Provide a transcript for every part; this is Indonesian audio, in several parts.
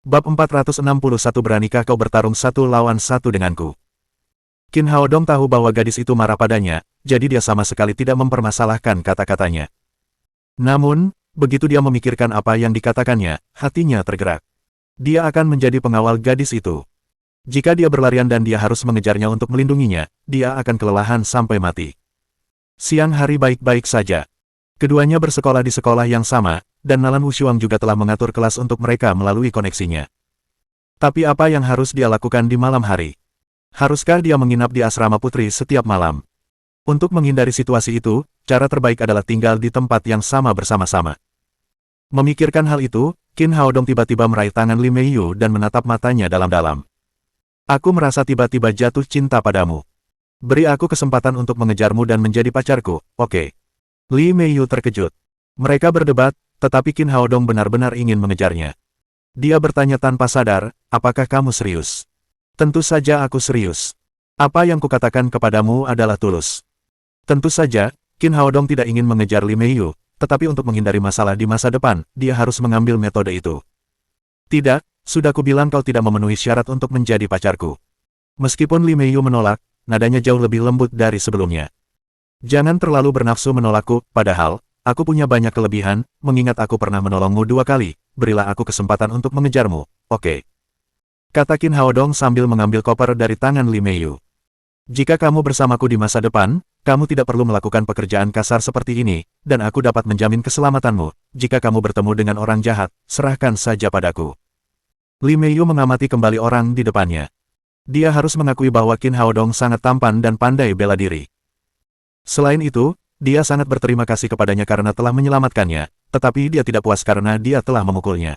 Bab 461 Beranikah kau bertarung satu lawan satu denganku? Qin Haodong tahu bahwa gadis itu marah padanya, jadi dia sama sekali tidak mempermasalahkan kata-katanya. Namun, begitu dia memikirkan apa yang dikatakannya, hatinya tergerak. Dia akan menjadi pengawal gadis itu. Jika dia berlarian dan dia harus mengejarnya untuk melindunginya, dia akan kelelahan sampai mati. Siang hari baik-baik saja. Keduanya bersekolah di sekolah yang sama, dan Nalan Wushuang juga telah mengatur kelas untuk mereka melalui koneksinya. Tapi apa yang harus dia lakukan di malam hari? Haruskah dia menginap di asrama putri setiap malam? Untuk menghindari situasi itu, cara terbaik adalah tinggal di tempat yang sama bersama-sama. Memikirkan hal itu, Qin Haodong tiba-tiba meraih tangan Li Meiyu dan menatap matanya dalam-dalam. Aku merasa tiba-tiba jatuh cinta padamu. Beri aku kesempatan untuk mengejarmu dan menjadi pacarku, oke? Li Meiyu terkejut. Mereka berdebat, tetapi Qin Haodong benar-benar ingin mengejarnya. Dia bertanya tanpa sadar, apakah kamu serius? Tentu saja aku serius. Apa yang kukatakan kepadamu adalah tulus. Tentu saja, Qin Haodong tidak ingin mengejar Li Meiyu, tetapi untuk menghindari masalah di masa depan, dia harus mengambil metode itu. Tidak, sudah kubilang kau tidak memenuhi syarat untuk menjadi pacarku. Meskipun Li Meiyu menolak, nadanya jauh lebih lembut dari sebelumnya. Jangan terlalu bernafsu menolakku, padahal, aku punya banyak kelebihan, mengingat aku pernah menolongmu 2 kali, berilah aku kesempatan untuk mengejarmu, oke? Kata Qin Haodong sambil mengambil koper dari tangan Li Meiyu. Jika kamu bersamaku di masa depan, kamu tidak perlu melakukan pekerjaan kasar seperti ini, dan aku dapat menjamin keselamatanmu. Jika kamu bertemu dengan orang jahat, serahkan saja padaku. Li Meiyu mengamati kembali orang di depannya. Dia harus mengakui bahwa Qin Haodong sangat tampan dan pandai bela diri. Selain itu, dia sangat berterima kasih kepadanya karena telah menyelamatkannya, tetapi dia tidak puas karena dia telah memukulnya.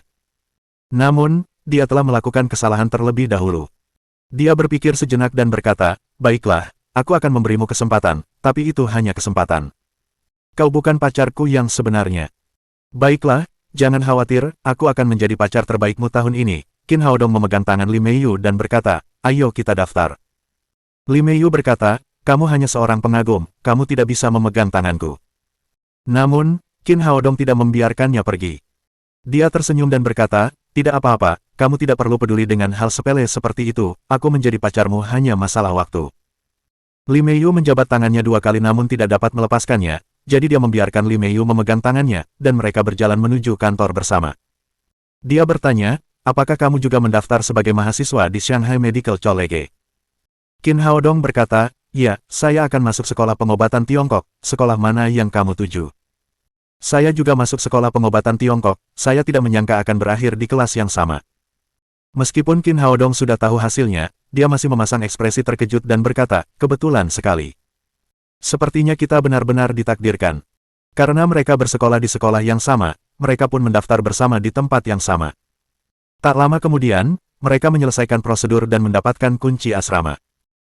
Namun, dia telah melakukan kesalahan terlebih dahulu. Dia berpikir sejenak dan berkata, baiklah, aku akan memberimu kesempatan, tapi itu hanya kesempatan. Kau bukan pacarku yang sebenarnya. Baiklah, jangan khawatir, aku akan menjadi pacar terbaikmu tahun ini. Qin Haodong memegang tangan Li Meiyu dan berkata, ayo kita daftar. Li Meiyu berkata, kamu hanya seorang pengagum, kamu tidak bisa memegang tanganku. Namun, Qin Haodong tidak membiarkannya pergi. Dia tersenyum dan berkata, tidak apa-apa, kamu tidak perlu peduli dengan hal sepele seperti itu, aku menjadi pacarmu hanya masalah waktu. Li Meiyu menjabat tangannya 2 kali namun tidak dapat melepaskannya, jadi dia membiarkan Li Meiyu memegang tangannya, dan mereka berjalan menuju kantor bersama. Dia bertanya, apakah kamu juga mendaftar sebagai mahasiswa di Shanghai Medical College? Qin Haodong berkata, ya, saya akan masuk sekolah pengobatan Tiongkok, sekolah mana yang kamu tuju? Saya juga masuk sekolah pengobatan Tiongkok, saya tidak menyangka akan berakhir di kelas yang sama. Meskipun Qin Haodong sudah tahu hasilnya, dia masih memasang ekspresi terkejut dan berkata, kebetulan sekali. Sepertinya kita benar-benar ditakdirkan. Karena mereka bersekolah di sekolah yang sama, mereka pun mendaftar bersama di tempat yang sama. Tak lama kemudian, mereka menyelesaikan prosedur dan mendapatkan kunci asrama.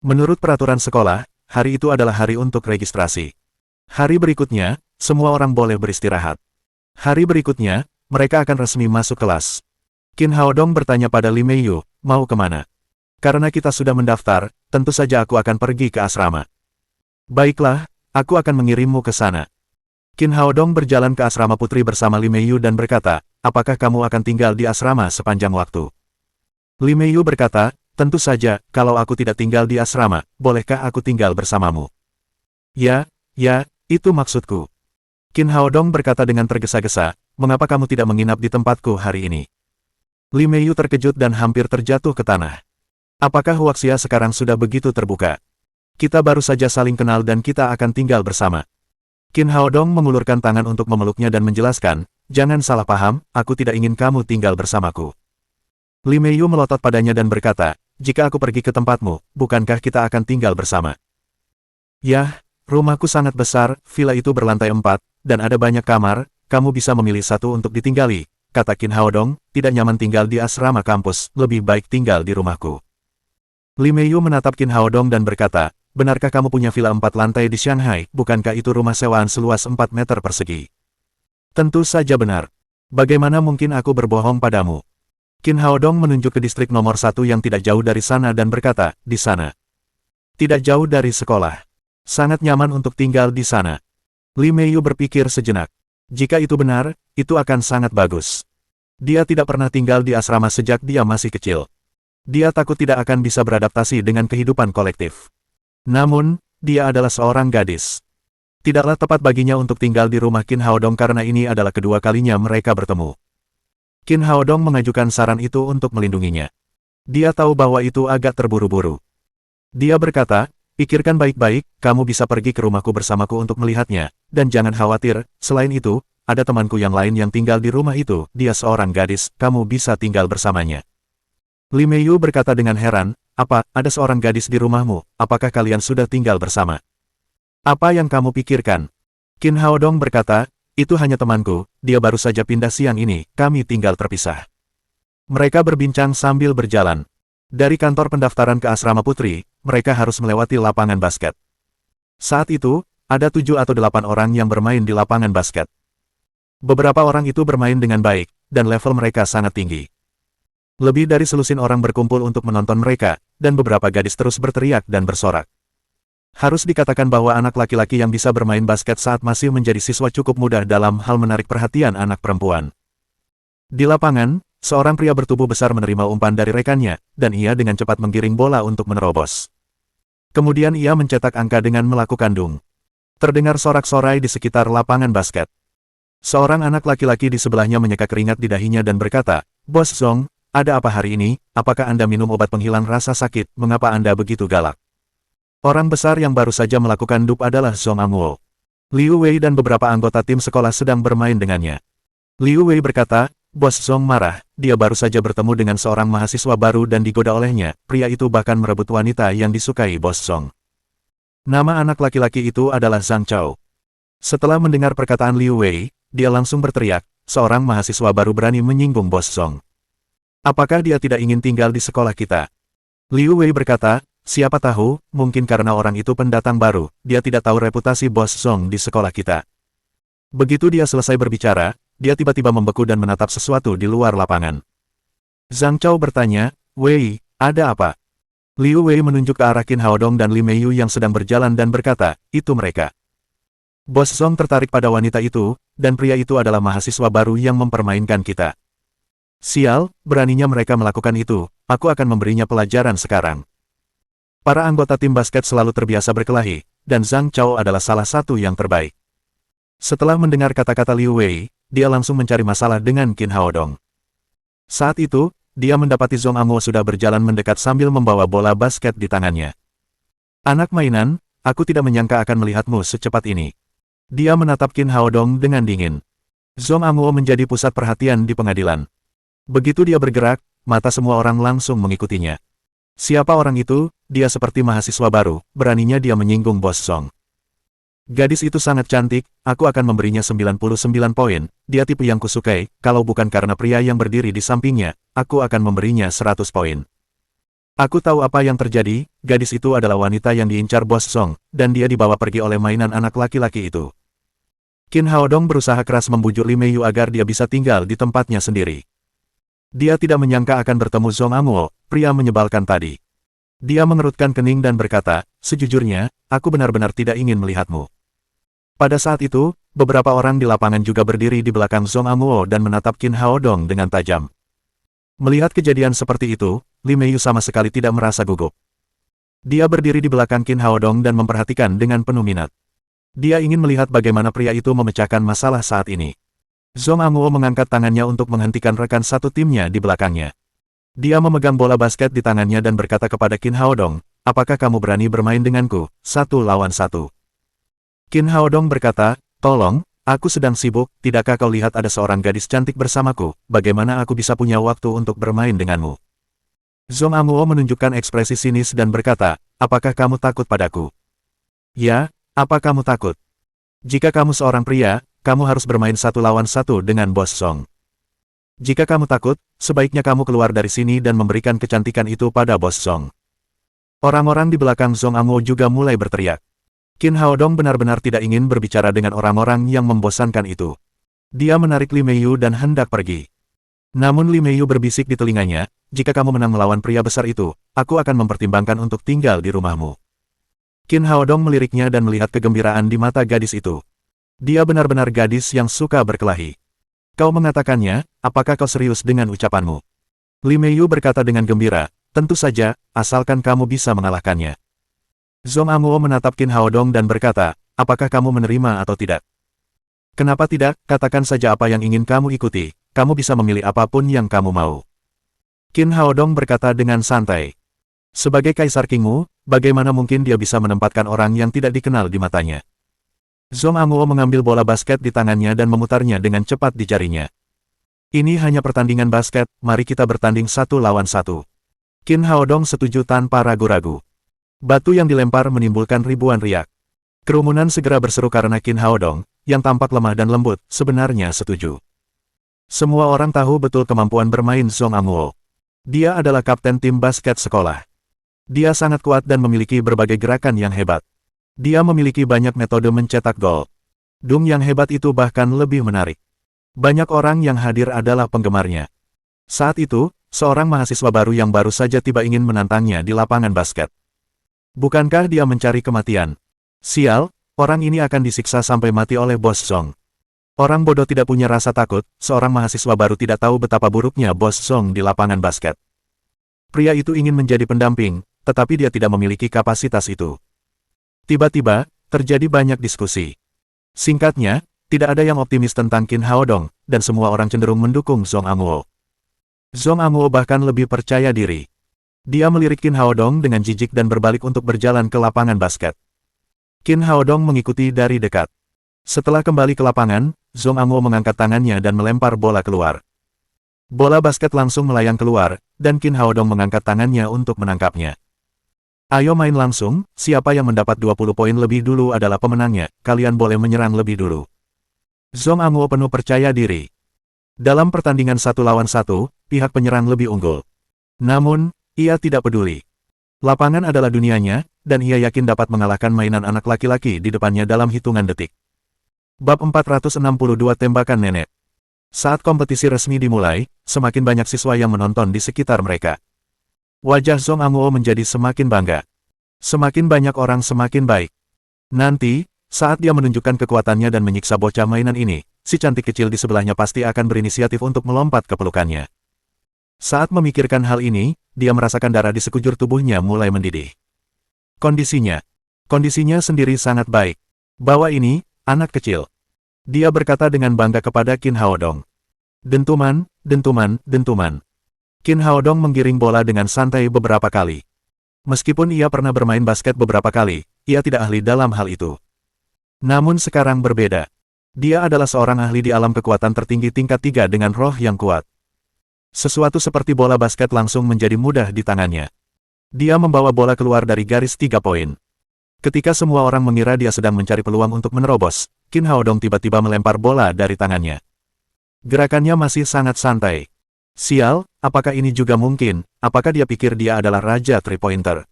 Menurut peraturan sekolah, hari itu adalah hari untuk registrasi. Hari berikutnya, semua orang boleh beristirahat. Hari berikutnya, mereka akan resmi masuk kelas. Qin Haodong bertanya pada Li Meiyu, mau kemana? Karena kita sudah mendaftar, tentu saja aku akan pergi ke asrama. Baiklah, aku akan mengirimmu ke sana. Qin Haodong berjalan ke asrama putri bersama Li Meiyu dan berkata, apakah kamu akan tinggal di asrama sepanjang waktu? Li Meiyu berkata, tentu saja, kalau aku tidak tinggal di asrama, bolehkah aku tinggal bersamamu? Ya, itu maksudku. Qin Haodong berkata dengan tergesa-gesa, mengapa kamu tidak menginap di tempatku hari ini? Li Meiyu terkejut dan hampir terjatuh ke tanah. Apakah Huaxia sekarang sudah begitu terbuka? Kita baru saja saling kenal dan kita akan tinggal bersama. Qin Haodong mengulurkan tangan untuk memeluknya dan menjelaskan, jangan salah paham, aku tidak ingin kamu tinggal bersamaku. Li Meiyu melotot padanya dan berkata, jika aku pergi ke tempatmu, bukankah kita akan tinggal bersama? Yah, rumahku sangat besar, villa itu berlantai 4, dan ada banyak kamar, kamu bisa memilih satu untuk ditinggali, kata Qin Haodong, tidak nyaman tinggal di asrama kampus, lebih baik tinggal di rumahku. Li Meiyu menatap Qin Haodong dan berkata, benarkah kamu punya villa 4 lantai di Shanghai, bukankah itu rumah sewaan seluas 4 meter persegi? Tentu saja benar. Bagaimana mungkin aku berbohong padamu? Qin Haodong menunjuk ke distrik nomor 1 yang tidak jauh dari sana dan berkata, di sana. Tidak jauh dari sekolah. Sangat nyaman untuk tinggal di sana. Li Meiyu berpikir sejenak. Jika itu benar, itu akan sangat bagus. Dia tidak pernah tinggal di asrama sejak dia masih kecil. Dia takut tidak akan bisa beradaptasi dengan kehidupan kolektif. Namun, dia adalah seorang gadis. Tidaklah tepat baginya untuk tinggal di rumah Qin Haodong karena ini adalah kedua kalinya mereka bertemu. Qin Haodong mengajukan saran itu untuk melindunginya. Dia tahu bahwa itu agak terburu-buru. Dia berkata, pikirkan baik-baik, kamu bisa pergi ke rumahku bersamaku untuk melihatnya, dan jangan khawatir, selain itu, ada temanku yang lain yang tinggal di rumah itu, dia seorang gadis, kamu bisa tinggal bersamanya. Li Meiyu berkata dengan heran, apa, ada seorang gadis di rumahmu, apakah kalian sudah tinggal bersama? Apa yang kamu pikirkan? Qin Haodong berkata, itu hanya temanku, dia baru saja pindah siang ini, kami tinggal terpisah. Mereka berbincang sambil berjalan. Dari kantor pendaftaran ke asrama putri, mereka harus melewati lapangan basket. Saat itu, ada 7 atau 8 orang yang bermain di lapangan basket. Beberapa orang itu bermain dengan baik, dan level mereka sangat tinggi. Lebih dari selusin orang berkumpul untuk menonton mereka, dan beberapa gadis terus berteriak dan bersorak. Harus dikatakan bahwa anak laki-laki yang bisa bermain basket saat masih menjadi siswa cukup mudah dalam hal menarik perhatian anak perempuan. Di lapangan, seorang pria bertubuh besar menerima umpan dari rekannya, dan ia dengan cepat menggiring bola untuk menerobos. Kemudian ia mencetak angka dengan melakukan dung. Terdengar sorak-sorai di sekitar lapangan basket. Seorang anak laki-laki di sebelahnya menyeka keringat di dahinya dan berkata, Bos Zong, ada apa hari ini? Apakah Anda minum obat penghilang rasa sakit? Mengapa Anda begitu galak? Orang besar yang baru saja melakukan dup adalah Zong Amwo. Liu Wei dan beberapa anggota tim sekolah sedang bermain dengannya. Liu Wei berkata, Bos Zong marah, dia baru saja bertemu dengan seorang mahasiswa baru dan digoda olehnya, pria itu bahkan merebut wanita yang disukai Bos Zong. Nama anak laki-laki itu adalah Zhang Chao. Setelah mendengar perkataan Liu Wei, dia langsung berteriak, seorang mahasiswa baru berani menyinggung Bos Zong. Apakah dia tidak ingin tinggal di sekolah kita? Liu Wei berkata, siapa tahu, mungkin karena orang itu pendatang baru, dia tidak tahu reputasi Bos Zong di sekolah kita. Begitu dia selesai berbicara, dia tiba-tiba membeku dan menatap sesuatu di luar lapangan. Zhang Chao bertanya, Wei, ada apa? Liu Wei menunjuk ke arah Qin Haodong dan Li Meiyu yang sedang berjalan dan berkata, itu mereka. Bos Zong tertarik pada wanita itu, dan pria itu adalah mahasiswa baru yang mempermainkan kita. Sial, beraninya mereka melakukan itu, aku akan memberinya pelajaran sekarang. Para anggota tim basket selalu terbiasa berkelahi, dan Zhang Chao adalah salah satu yang terbaik. Setelah mendengar kata-kata Liu Wei, dia langsung mencari masalah dengan Qin Haodong. Saat itu, dia mendapati Zong Amwo sudah berjalan mendekat sambil membawa bola basket di tangannya. Anak mainan, aku tidak menyangka akan melihatmu secepat ini. Dia menatap Qin Haodong dengan dingin. Zong Amwo menjadi pusat perhatian di pengadilan. Begitu dia bergerak, mata semua orang langsung mengikutinya. Siapa orang itu? Dia seperti mahasiswa baru, beraninya dia menyinggung Bos Zong. Gadis itu sangat cantik, aku akan memberinya 99 poin, dia tipe yang kusukai, kalau bukan karena pria yang berdiri di sampingnya, aku akan memberinya 100 poin. Aku tahu apa yang terjadi, gadis itu adalah wanita yang diincar Bos Zong, dan dia dibawa pergi oleh mainan anak laki-laki itu. Qin Haodong berusaha keras membujuk Li Meiyu agar dia bisa tinggal di tempatnya sendiri. Dia tidak menyangka akan bertemu Zong Amwo, pria menyebalkan tadi. Dia mengerutkan kening dan berkata, sejujurnya, aku benar-benar tidak ingin melihatmu. Pada saat itu, beberapa orang di lapangan juga berdiri di belakang Zong Amwo dan menatap Qin Haodong dengan tajam. Melihat kejadian seperti itu, Li Meiyu sama sekali tidak merasa gugup. Dia berdiri di belakang Qin Haodong dan memperhatikan dengan penuh minat. Dia ingin melihat bagaimana pria itu memecahkan masalah saat ini. Zong Amwo mengangkat tangannya untuk menghentikan rekan satu timnya di belakangnya. Dia memegang bola basket di tangannya dan berkata kepada Qin Haodong, apakah kamu berani bermain denganku, 1 lawan 1? Qin Haodong berkata, tolong, aku sedang sibuk, tidakkah kau lihat ada seorang gadis cantik bersamaku, bagaimana aku bisa punya waktu untuk bermain denganmu? Zong Amwo menunjukkan ekspresi sinis dan berkata, apakah kamu takut padaku? Ya, apa kamu takut? Jika kamu seorang pria, kamu harus bermain 1 lawan 1 dengan Bos Zong. Jika kamu takut, sebaiknya kamu keluar dari sini dan memberikan kecantikan itu pada Bos Zong. Orang-orang di belakang Zong Amwo juga mulai berteriak. Qin Haodong benar-benar tidak ingin berbicara dengan orang-orang yang membosankan itu. Dia menarik Li Meiyu dan hendak pergi. Namun Li Meiyu berbisik di telinganya, jika kamu menang melawan pria besar itu, aku akan mempertimbangkan untuk tinggal di rumahmu. Qin Haodong meliriknya dan melihat kegembiraan di mata gadis itu. Dia benar-benar gadis yang suka berkelahi. Kau mengatakannya, apakah kau serius dengan ucapanmu? Li Meiyu berkata dengan gembira, tentu saja, asalkan kamu bisa mengalahkannya. Zhong Amuo menatap Qin Haodong dan berkata, apakah kamu menerima atau tidak? Kenapa tidak, katakan saja apa yang ingin kamu ikuti, kamu bisa memilih apapun yang kamu mau. Qin Haodong berkata dengan santai. Sebagai Kaisar Qingwu, bagaimana mungkin dia bisa menempatkan orang yang tidak dikenal di matanya? Zhong Amuo mengambil bola basket di tangannya dan memutarnya dengan cepat di jarinya. Ini hanya pertandingan basket, mari kita bertanding 1 lawan 1. Qin Haodong setuju tanpa ragu-ragu. Batu yang dilempar menimbulkan ribuan riak. Kerumunan segera berseru karena Qin Haodong, yang tampak lemah dan lembut, sebenarnya setuju. Semua orang tahu betul kemampuan bermain Zhong Amuo. Dia adalah kapten tim basket sekolah. Dia sangat kuat dan memiliki berbagai gerakan yang hebat. Dia memiliki banyak metode mencetak gol. Dung yang hebat itu bahkan lebih menarik. Banyak orang yang hadir adalah penggemarnya. Saat itu, seorang mahasiswa baru yang baru saja tiba ingin menantangnya di lapangan basket. Bukankah dia mencari kematian? Sial, orang ini akan disiksa sampai mati oleh Bos Zhong. Orang bodoh tidak punya rasa takut, seorang mahasiswa baru tidak tahu betapa buruknya Bos Zhong di lapangan basket. Pria itu ingin menjadi pendamping, tetapi dia tidak memiliki kapasitas itu. Tiba-tiba, terjadi banyak diskusi. Singkatnya, tidak ada yang optimis tentang Qin Haodong, dan semua orang cenderung mendukung Zhong Amuo. Zhong Amuo bahkan lebih percaya diri. Dia melirik Qin Haodong dengan jijik dan berbalik untuk berjalan ke lapangan basket. Qin Haodong mengikuti dari dekat. Setelah kembali ke lapangan, Zhong Amuo mengangkat tangannya dan melempar bola keluar. Bola basket langsung melayang keluar, dan Qin Haodong mengangkat tangannya untuk menangkapnya. Ayo main langsung, siapa yang mendapat 20 poin lebih dulu adalah pemenangnya, kalian boleh menyerang lebih dulu. Zhong Amuo penuh percaya diri. Dalam pertandingan 1 lawan 1, pihak penyerang lebih unggul. Namun, ia tidak peduli. Lapangan adalah dunianya, dan ia yakin dapat mengalahkan mainan anak laki-laki di depannya dalam hitungan detik. Bab 462 Tembakan Nenek. Saat kompetisi resmi dimulai, semakin banyak siswa yang menonton di sekitar mereka. Wajah Zhong Amuo menjadi semakin bangga. Semakin banyak orang semakin baik. Nanti, saat dia menunjukkan kekuatannya dan menyiksa bocah mainan ini, si cantik kecil di sebelahnya pasti akan berinisiatif untuk melompat ke pelukannya. Saat memikirkan hal ini, dia merasakan darah di sekujur tubuhnya mulai mendidih. Kondisinya sendiri sangat baik. Bawa ini, anak kecil. Dia berkata dengan bangga kepada Qin Haodong. Dentuman, dentuman, dentuman. Qin Haodong menggiring bola dengan santai beberapa kali. Meskipun ia pernah bermain basket beberapa kali, ia tidak ahli dalam hal itu. Namun sekarang berbeda. Dia adalah seorang ahli di alam kekuatan tertinggi tingkat 3 dengan roh yang kuat. Sesuatu seperti bola basket langsung menjadi mudah di tangannya. Dia membawa bola keluar dari garis 3 poin. Ketika semua orang mengira dia sedang mencari peluang untuk menerobos, Qin Haodong tiba-tiba melempar bola dari tangannya. Gerakannya masih sangat santai. Sial, apakah ini juga mungkin? Apakah dia pikir dia adalah raja three-pointer?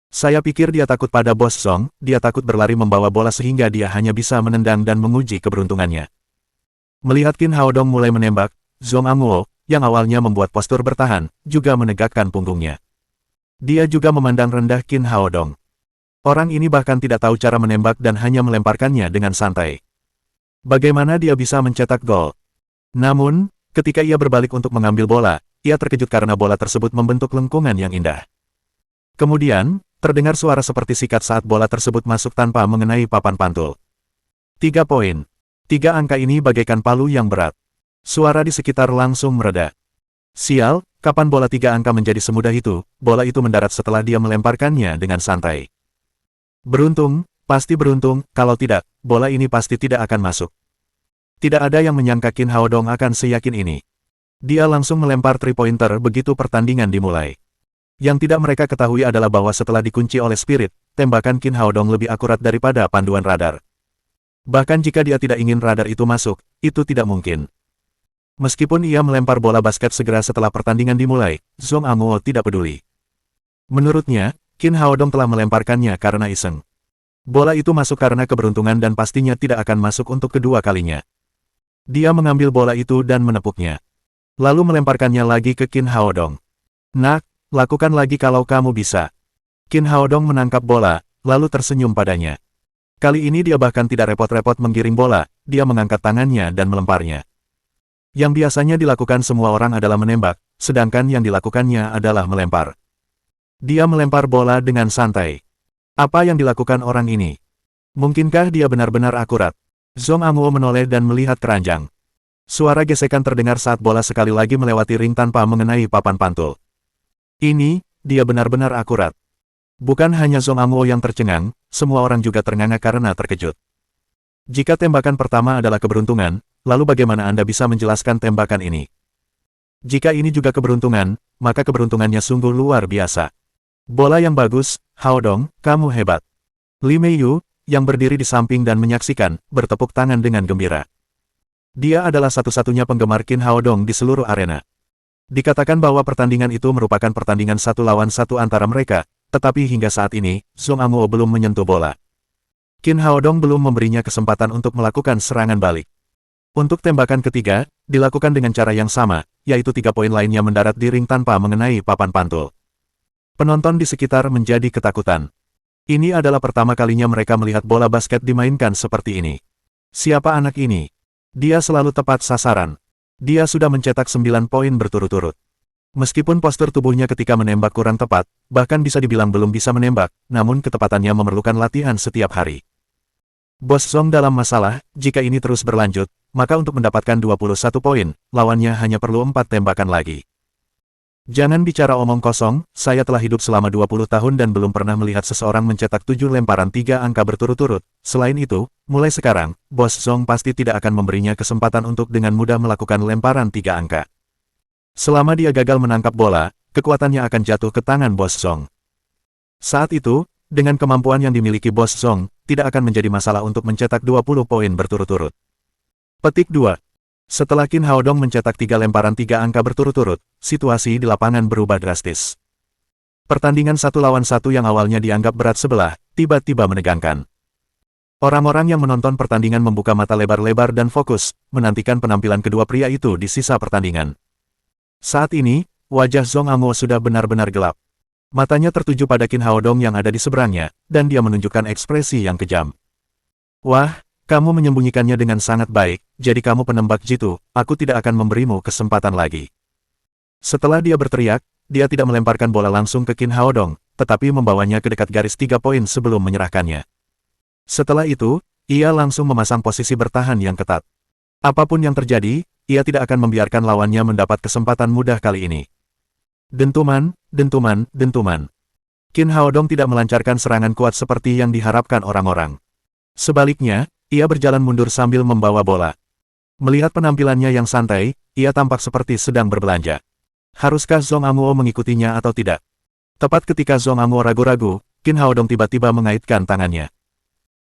Saya pikir dia takut pada Bos Zhong, dia takut berlari membawa bola sehingga dia hanya bisa menendang dan menguji keberuntungannya. Melihat Qin Haodong mulai menembak, Zhong Amuo, yang awalnya membuat postur bertahan, juga menegakkan punggungnya. Dia juga memandang rendah Qin Haodong. Orang ini bahkan tidak tahu cara menembak dan hanya melemparkannya dengan santai. Bagaimana dia bisa mencetak gol? Namun, ketika ia berbalik untuk mengambil bola, ia terkejut karena bola tersebut membentuk lengkungan yang indah. Kemudian, terdengar suara seperti sikat saat bola tersebut masuk tanpa mengenai papan pantul. 3 poin. 3 angka ini bagaikan palu yang berat. Suara di sekitar langsung mereda. Sial, kapan bola 3 angka menjadi semudah itu? Bola itu mendarat setelah dia melemparkannya dengan santai. Beruntung, pasti beruntung, kalau tidak, bola ini pasti tidak akan masuk. Tidak ada yang menyangka Qin Haodong akan seyakin ini. Dia langsung melempar three-pointer begitu pertandingan dimulai. Yang tidak mereka ketahui adalah bahwa setelah dikunci oleh spirit, tembakan Qin Haodong lebih akurat daripada panduan radar. Bahkan jika dia tidak ingin radar itu masuk, itu tidak mungkin. Meskipun ia melempar bola basket segera setelah pertandingan dimulai, Zhong Amuo tidak peduli. Menurutnya, Qin Haodong telah melemparkannya karena iseng. Bola itu masuk karena keberuntungan dan pastinya tidak akan masuk untuk kedua kalinya. Dia mengambil bola itu dan menepuknya. Lalu melemparkannya lagi ke Qin Haodong. Nak, lakukan lagi kalau kamu bisa. Qin Haodong menangkap bola, lalu tersenyum padanya. Kali ini dia bahkan tidak repot-repot menggiring bola, dia mengangkat tangannya dan melemparnya. Yang biasanya dilakukan semua orang adalah menembak, sedangkan yang dilakukannya adalah melempar. Dia melempar bola dengan santai. Apa yang dilakukan orang ini? Mungkinkah dia benar-benar akurat? Zhong Amuo menoleh dan melihat keranjang. Suara gesekan terdengar saat bola sekali lagi melewati ring tanpa mengenai papan pantul. Ini, dia benar-benar akurat. Bukan hanya Zhong Amuo yang tercengang, semua orang juga ternganga karena terkejut. Jika tembakan pertama adalah keberuntungan, lalu bagaimana Anda bisa menjelaskan tembakan ini? Jika ini juga keberuntungan, maka keberuntungannya sungguh luar biasa. Bola yang bagus, Hao Dong, kamu hebat. Li Meiyu, yang berdiri di samping dan menyaksikan, bertepuk tangan dengan gembira. Dia adalah satu-satunya penggemar Qin Hao Dong di seluruh arena. Dikatakan bahwa pertandingan itu merupakan pertandingan 1 lawan 1 antara mereka, tetapi hingga saat ini, Zhong Amuo belum menyentuh bola. Qin Hao Dong belum memberinya kesempatan untuk melakukan serangan balik. Untuk tembakan ketiga, dilakukan dengan cara yang sama, yaitu 3 poin lainnya mendarat di ring tanpa mengenai papan pantul. Penonton di sekitar menjadi ketakutan. Ini adalah pertama kalinya mereka melihat bola basket dimainkan seperti ini. Siapa anak ini? Dia selalu tepat sasaran. Dia sudah mencetak 9 poin berturut-turut. Meskipun postur tubuhnya ketika menembak kurang tepat, bahkan bisa dibilang belum bisa menembak, namun ketepatannya memerlukan latihan setiap hari. Bos Zhong dalam masalah, jika ini terus berlanjut, maka untuk mendapatkan 21 poin, lawannya hanya perlu 4 tembakan lagi. Jangan bicara omong kosong, saya telah hidup selama 20 tahun dan belum pernah melihat seseorang mencetak 7 lemparan 3 angka berturut-turut. Selain itu, mulai sekarang, Bos Zhong pasti tidak akan memberinya kesempatan untuk dengan mudah melakukan lemparan 3 angka. Selama dia gagal menangkap bola, kekuatannya akan jatuh ke tangan Bos Zhong. Saat itu, dengan kemampuan yang dimiliki Bos Zhong, tidak akan menjadi masalah untuk mencetak 20 poin berturut-turut. Petik 2. Setelah Qin Hao Dong mencetak 3 lemparan 3 angka berturut-turut, situasi di lapangan berubah drastis. Pertandingan 1 lawan 1 yang awalnya dianggap berat sebelah, tiba-tiba menegangkan. Orang-orang yang menonton pertandingan membuka mata lebar-lebar dan fokus, menantikan penampilan kedua pria itu di sisa pertandingan. Saat ini, wajah Zhong Amuo sudah benar-benar gelap. Matanya tertuju pada Qin Hao Dong yang ada di seberangnya, dan dia menunjukkan ekspresi yang kejam. Wah, kamu menyembunyikannya dengan sangat baik, jadi kamu penembak jitu, aku tidak akan memberimu kesempatan lagi. Setelah dia berteriak, dia tidak melemparkan bola langsung ke Qin Hao Dong, tetapi membawanya ke dekat garis 3 poin sebelum menyerahkannya. Setelah itu, ia langsung memasang posisi bertahan yang ketat. Apapun yang terjadi, ia tidak akan membiarkan lawannya mendapat kesempatan mudah kali ini. Dentuman, dentuman, dentuman. Qin Hao Dong tidak melancarkan serangan kuat seperti yang diharapkan orang-orang. Sebaliknya, ia berjalan mundur sambil membawa bola. Melihat penampilannya yang santai, ia tampak seperti sedang berbelanja. Haruskah Zhong Amuo mengikutinya atau tidak? Tepat ketika Zhong Amuo ragu-ragu, Qin Hao Dong tiba-tiba mengaitkan tangannya.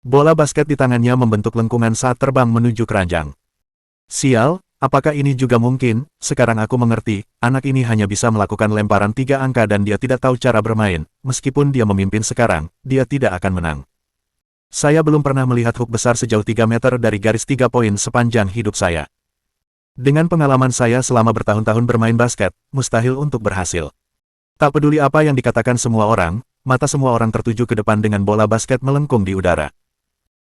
Bola basket di tangannya membentuk lengkungan saat terbang menuju keranjang. Sial, apakah ini juga mungkin? Sekarang aku mengerti, anak ini hanya bisa melakukan lemparan 3 angka dan dia tidak tahu cara bermain. Meskipun dia memimpin sekarang, dia tidak akan menang. Saya belum pernah melihat hook besar sejauh 3 meter dari garis 3 poin sepanjang hidup saya. Dengan pengalaman saya selama bertahun-tahun bermain basket, mustahil untuk berhasil. Tak peduli apa yang dikatakan semua orang, mata semua orang tertuju ke depan dengan bola basket melengkung di udara.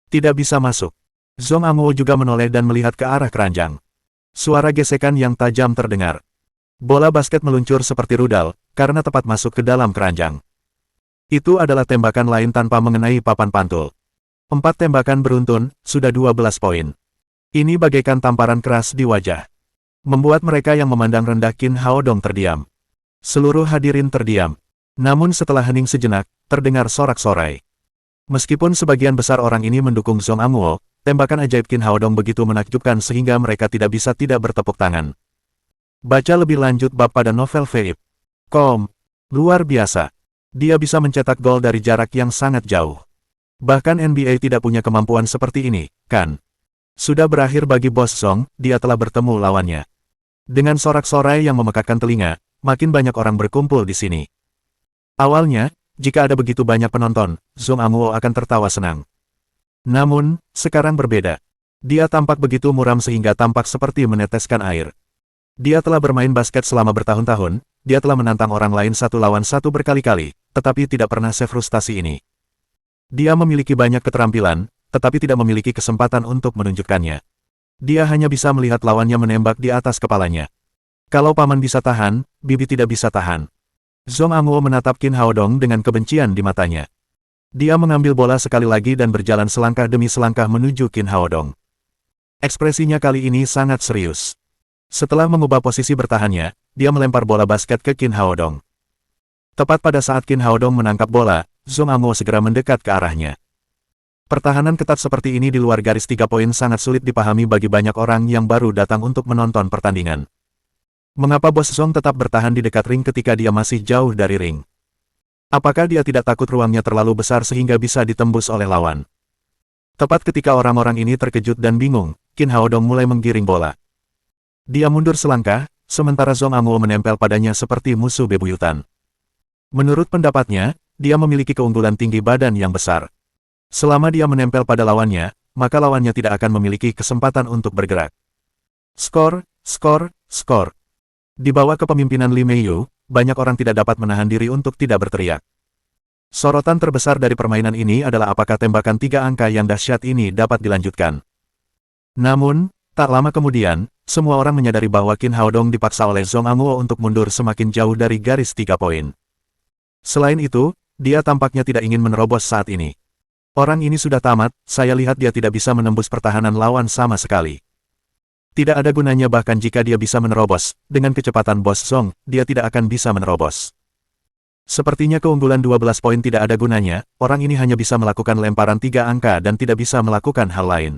Tidak bisa masuk. Zhong Amuo juga menoleh dan melihat ke arah keranjang. Suara gesekan yang tajam terdengar. Bola basket meluncur seperti rudal, karena tepat masuk ke dalam keranjang. Itu adalah tembakan lain tanpa mengenai papan pantul. 4 tembakan beruntun, sudah 12 poin. Ini bagaikan tamparan keras di wajah. Membuat mereka yang memandang rendah Qin Hao Dong terdiam. Seluruh hadirin terdiam. Namun setelah hening sejenak, terdengar sorak-sorai. Meskipun sebagian besar orang ini mendukung Zhong Amuo, tembakan ajaib Qin Hao Dong begitu menakjubkan sehingga mereka tidak bisa tidak bertepuk tangan. Baca lebih lanjut bab pada novel Veip.com. Luar biasa. Dia bisa mencetak gol dari jarak yang sangat jauh. Bahkan NBA tidak punya kemampuan seperti ini, kan? Sudah berakhir bagi Bos Zhong, dia telah bertemu lawannya. Dengan sorak-sorai yang memekakkan telinga, makin banyak orang berkumpul di sini. Awalnya, jika ada begitu banyak penonton, Zhong Amuo akan tertawa senang. Namun, sekarang berbeda. Dia tampak begitu muram sehingga tampak seperti meneteskan air. Dia telah bermain basket selama bertahun-tahun, dia telah menantang orang lain 1 lawan 1 berkali-kali, tetapi tidak pernah sefrustasi ini. Dia memiliki banyak keterampilan, tetapi tidak memiliki kesempatan untuk menunjukkannya. Dia hanya bisa melihat lawannya menembak di atas kepalanya. Kalau paman bisa tahan, bibi tidak bisa tahan. Zhong Anguo menatap Qin Haodong dengan kebencian di matanya. Dia mengambil bola sekali lagi dan berjalan selangkah demi selangkah menuju Qin Haodong. Ekspresinya kali ini sangat serius. Setelah mengubah posisi bertahannya, dia melempar bola basket ke Qin Haodong. Tepat pada saat Qin Haodong menangkap bola, Zhong Anguo segera mendekat ke arahnya. Pertahanan ketat seperti ini di luar garis 3 poin sangat sulit dipahami bagi banyak orang yang baru datang untuk menonton pertandingan. Mengapa Bos Zhong tetap bertahan di dekat ring ketika dia masih jauh dari ring? Apakah dia tidak takut ruangnya terlalu besar sehingga bisa ditembus oleh lawan? Tepat ketika orang-orang ini terkejut dan bingung, Qin Haodong mulai menggiring bola. Dia mundur selangkah, sementara Zhong Anguo menempel padanya seperti musuh bebuyutan. Menurut pendapatnya, dia memiliki keunggulan tinggi badan yang besar. Selama dia menempel pada lawannya, maka lawannya tidak akan memiliki kesempatan untuk bergerak. Skor, skor, skor. Di bawah kepemimpinan Li Meiyu, banyak orang tidak dapat menahan diri untuk tidak berteriak. Sorotan terbesar dari permainan ini adalah apakah tembakan 3 angka yang dahsyat ini dapat dilanjutkan. Namun, tak lama kemudian, semua orang menyadari bahwa Qin Haodong dipaksa oleh Zhong Anguo untuk mundur semakin jauh dari garis 3 poin. Selain itu, dia tampaknya tidak ingin menerobos saat ini. Orang ini sudah tamat, saya lihat dia tidak bisa menembus pertahanan lawan sama sekali. Tidak ada gunanya bahkan jika dia bisa menerobos, dengan kecepatan Bos Zhong, dia tidak akan bisa menerobos. Sepertinya keunggulan 12 poin tidak ada gunanya, orang ini hanya bisa melakukan lemparan 3 angka dan tidak bisa melakukan hal lain.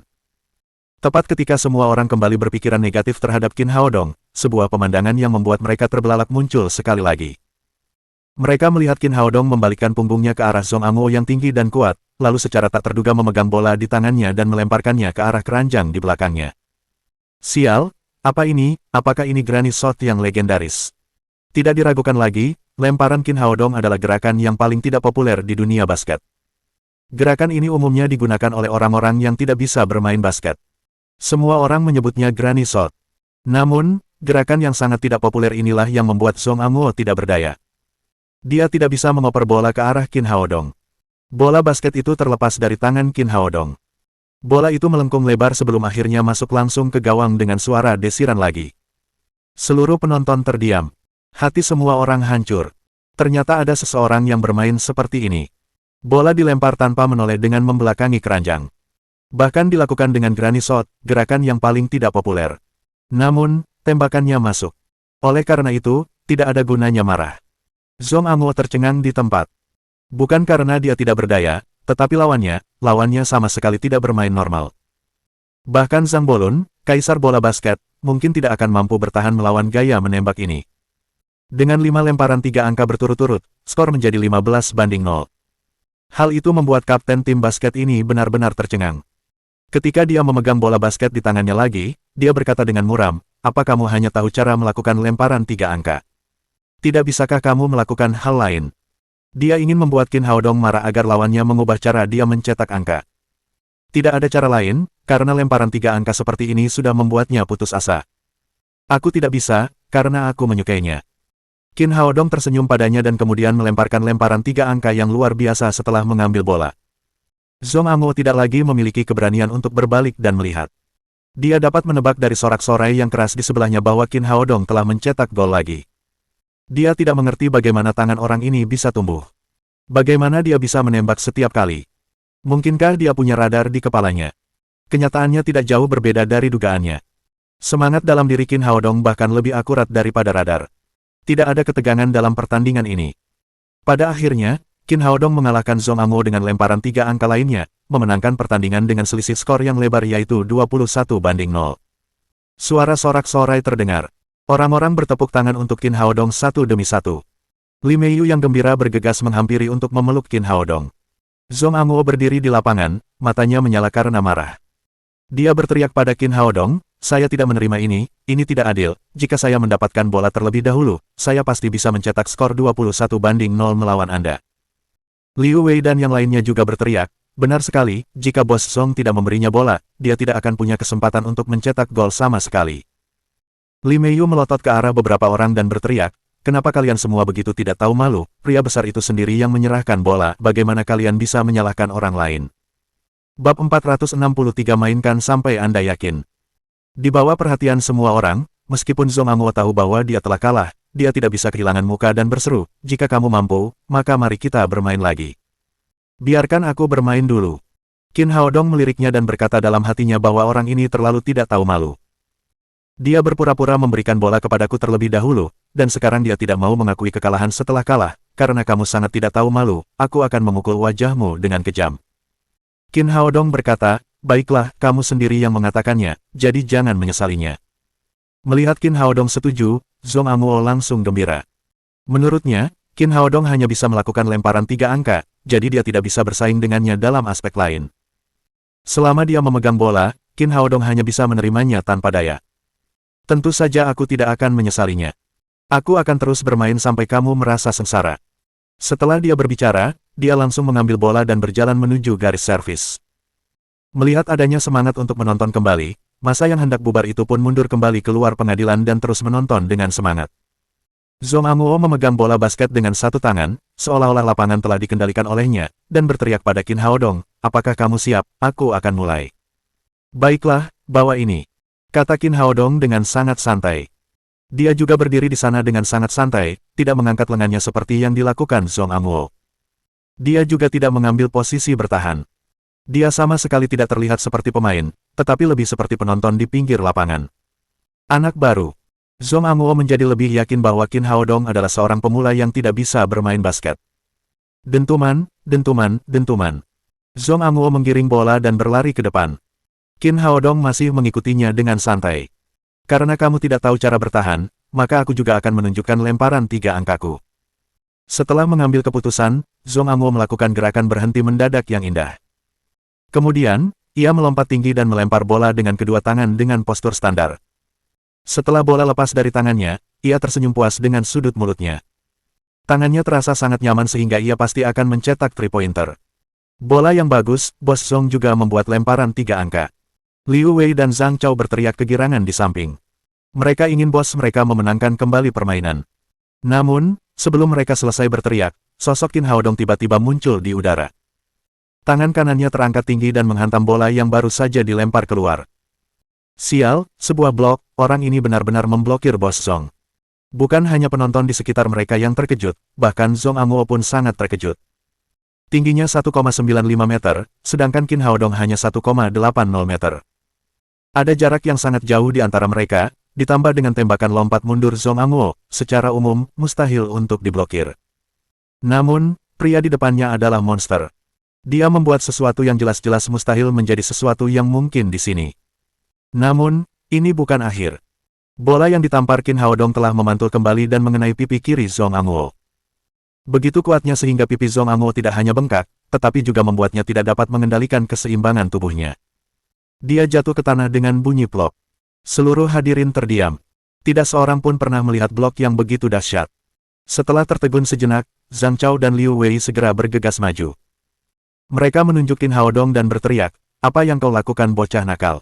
Tepat ketika semua orang kembali berpikiran negatif terhadap Qin Haodong, sebuah pemandangan yang membuat mereka terbelalak muncul sekali lagi. Mereka melihat Qin Haodong membalikkan punggungnya ke arah Zhong Anguo yang tinggi dan kuat, lalu secara tak terduga memegang bola di tangannya dan melemparkannya ke arah keranjang di belakangnya. Sial, apa ini? Apakah ini granny shot yang legendaris? Tidak diragukan lagi, lemparan Qin Haodong adalah gerakan yang paling tidak populer di dunia basket. Gerakan ini umumnya digunakan oleh orang-orang yang tidak bisa bermain basket. Semua orang menyebutnya granny shot. Namun, gerakan yang sangat tidak populer inilah yang membuat Zhong Anguo tidak berdaya. Dia tidak bisa mengoper bola ke arah Qin Haodong. Bola basket itu terlepas dari tangan Qin Haodong. Bola itu melengkung lebar sebelum akhirnya masuk langsung ke gawang dengan suara desiran lagi. Seluruh penonton terdiam. Hati semua orang hancur. Ternyata ada seseorang yang bermain seperti ini. Bola dilempar tanpa menoleh dengan membelakangi keranjang. Bahkan dilakukan dengan granny shot, gerakan yang paling tidak populer. Namun, tembakannya masuk. Oleh karena itu, tidak ada gunanya marah. Zhong Anguo tercengang di tempat. Bukan karena dia tidak berdaya, tetapi lawannya sama sekali tidak bermain normal. Bahkan Zhang Bolun, kaisar bola basket, mungkin tidak akan mampu bertahan melawan gaya menembak ini. Dengan 5 lemparan 3 angka berturut-turut, skor menjadi 15-0. Hal itu membuat kapten tim basket ini benar-benar tercengang. Ketika dia memegang bola basket di tangannya lagi, dia berkata dengan muram, "Apa kamu hanya tahu cara melakukan lemparan 3 angka? Tidak bisakah kamu melakukan hal lain?" Dia ingin membuat Qin Haodong marah agar lawannya mengubah cara dia mencetak angka. Tidak ada cara lain, karena lemparan 3 angka seperti ini sudah membuatnya putus asa. "Aku tidak bisa, karena aku menyukainya." Qin Haodong tersenyum padanya dan kemudian melemparkan lemparan 3 angka yang luar biasa setelah mengambil bola. Zhong Anguo tidak lagi memiliki keberanian untuk berbalik dan melihat. Dia dapat menebak dari sorak-sorai yang keras di sebelahnya bahwa Qin Haodong telah mencetak gol lagi. Dia tidak mengerti bagaimana tangan orang ini bisa tumbuh. Bagaimana dia bisa menembak setiap kali. Mungkinkah dia punya radar di kepalanya? Kenyataannya tidak jauh berbeda dari dugaannya. Semangat dalam diri Qin Haodong bahkan lebih akurat daripada radar. Tidak ada ketegangan dalam pertandingan ini. Pada akhirnya, Qin Haodong mengalahkan Zhong Anguo dengan lemparan 3 angka lainnya, memenangkan pertandingan dengan selisih skor yang lebar yaitu 21-0. Suara sorak-sorai terdengar. Orang-orang bertepuk tangan untuk Qin Haodong satu demi satu. Li Meiyu yang gembira bergegas menghampiri untuk memeluk Qin Haodong. Zhong Anguo berdiri di lapangan, matanya menyala karena marah. Dia berteriak pada Qin Haodong, "Saya tidak menerima ini tidak adil. Jika saya mendapatkan bola terlebih dahulu, saya pasti bisa mencetak skor 21-0 melawan Anda." Liu Wei dan yang lainnya juga berteriak, "Benar sekali, jika Bos Zhong tidak memberinya bola, dia tidak akan punya kesempatan untuk mencetak gol sama sekali." Li Meiyu melotot ke arah beberapa orang dan berteriak, "Kenapa kalian semua begitu tidak tahu malu? Pria besar itu sendiri yang menyerahkan bola, bagaimana kalian bisa menyalahkan orang lain?" Bab 463 mainkan sampai Anda yakin. Di bawah perhatian semua orang, meskipun Zhong Amuo tahu bahwa dia telah kalah, dia tidak bisa kehilangan muka dan berseru, jika kamu mampu, maka mari kita bermain lagi. Biarkan aku bermain dulu. Qin Haodong meliriknya dan berkata dalam hatinya bahwa orang ini terlalu tidak tahu malu. Dia berpura-pura memberikan bola kepadaku terlebih dahulu, dan sekarang dia tidak mau mengakui kekalahan setelah kalah, karena kamu sangat tidak tahu malu, aku akan memukul wajahmu dengan kejam. Qin Haodong berkata, baiklah, kamu sendiri yang mengatakannya, jadi jangan menyesalinya. Melihat Qin Haodong setuju, Zhong Amuo langsung gembira. Menurutnya, Qin Haodong hanya bisa melakukan lemparan 3 angka, jadi dia tidak bisa bersaing dengannya dalam aspek lain. Selama dia memegang bola, Qin Haodong hanya bisa menerimanya tanpa daya. Tentu saja aku tidak akan menyesalinya. Aku akan terus bermain sampai kamu merasa sengsara. Setelah dia berbicara, dia langsung mengambil bola dan berjalan menuju garis servis. Melihat adanya semangat untuk menonton kembali, masa yang hendak bubar itu pun mundur kembali keluar pengadilan dan terus menonton dengan semangat. Zhong Amuo memegang bola basket dengan satu tangan, seolah-olah lapangan telah dikendalikan olehnya, dan berteriak pada Qin Haodong, apakah kamu siap? Aku akan mulai. Baiklah, bawa ini. Kata Qin Haodong dengan sangat santai. Dia juga berdiri di sana dengan sangat santai, tidak mengangkat lengannya seperti yang dilakukan Zhong Amuo. Dia juga tidak mengambil posisi bertahan. Dia sama sekali tidak terlihat seperti pemain, tetapi lebih seperti penonton di pinggir lapangan. Anak baru. Zhong Amuo menjadi lebih yakin bahwa Qin Haodong adalah seorang pemula yang tidak bisa bermain basket. Dentuman, dentuman, dentuman. Zhong Amuo menggiring bola dan berlari ke depan. Qin Haodong masih mengikutinya dengan santai. Karena kamu tidak tahu cara bertahan, maka aku juga akan menunjukkan lemparan 3 angkaku. Setelah mengambil keputusan, Zhong Amuo melakukan gerakan berhenti mendadak yang indah. Kemudian, ia melompat tinggi dan melempar bola dengan kedua tangan dengan postur standar. Setelah bola lepas dari tangannya, ia tersenyum puas dengan sudut mulutnya. Tangannya terasa sangat nyaman sehingga ia pasti akan mencetak 3-pointer. Bola yang bagus, Bos Zhong juga membuat lemparan 3 angka. Liu Wei dan Zhang Chao berteriak kegirangan di samping. Mereka ingin bos mereka memenangkan kembali permainan. Namun, sebelum mereka selesai berteriak, sosok Qin Haodong tiba-tiba muncul di udara. Tangan kanannya terangkat tinggi dan menghantam bola yang baru saja dilempar keluar. Sial, sebuah blok, orang ini benar-benar memblokir Bos Zhong. Bukan hanya penonton di sekitar mereka yang terkejut, bahkan Zhong Amuo pun sangat terkejut. Tingginya 1,95 meter, sedangkan Qin Haodong hanya 1,80 meter. Ada jarak yang sangat jauh di antara mereka, ditambah dengan tembakan lompat mundur Zhong Amuo, secara umum, mustahil untuk diblokir. Namun, pria di depannya adalah monster. Dia membuat sesuatu yang jelas-jelas mustahil menjadi sesuatu yang mungkin di sini. Namun, ini bukan akhir. Bola yang ditampar Qin Haodong telah memantul kembali dan mengenai pipi kiri Zhong Amuo. Begitu kuatnya sehingga pipi Zhong Amuo tidak hanya bengkak, tetapi juga membuatnya tidak dapat mengendalikan keseimbangan tubuhnya. Dia jatuh ke tanah dengan bunyi plok. Seluruh hadirin terdiam. Tidak seorang pun pernah melihat blok yang begitu dahsyat. Setelah tertegun sejenak, Zhang Chao dan Liu Wei segera bergegas maju. Mereka menunjuk Qin Haodong dan berteriak, apa yang kau lakukan bocah nakal?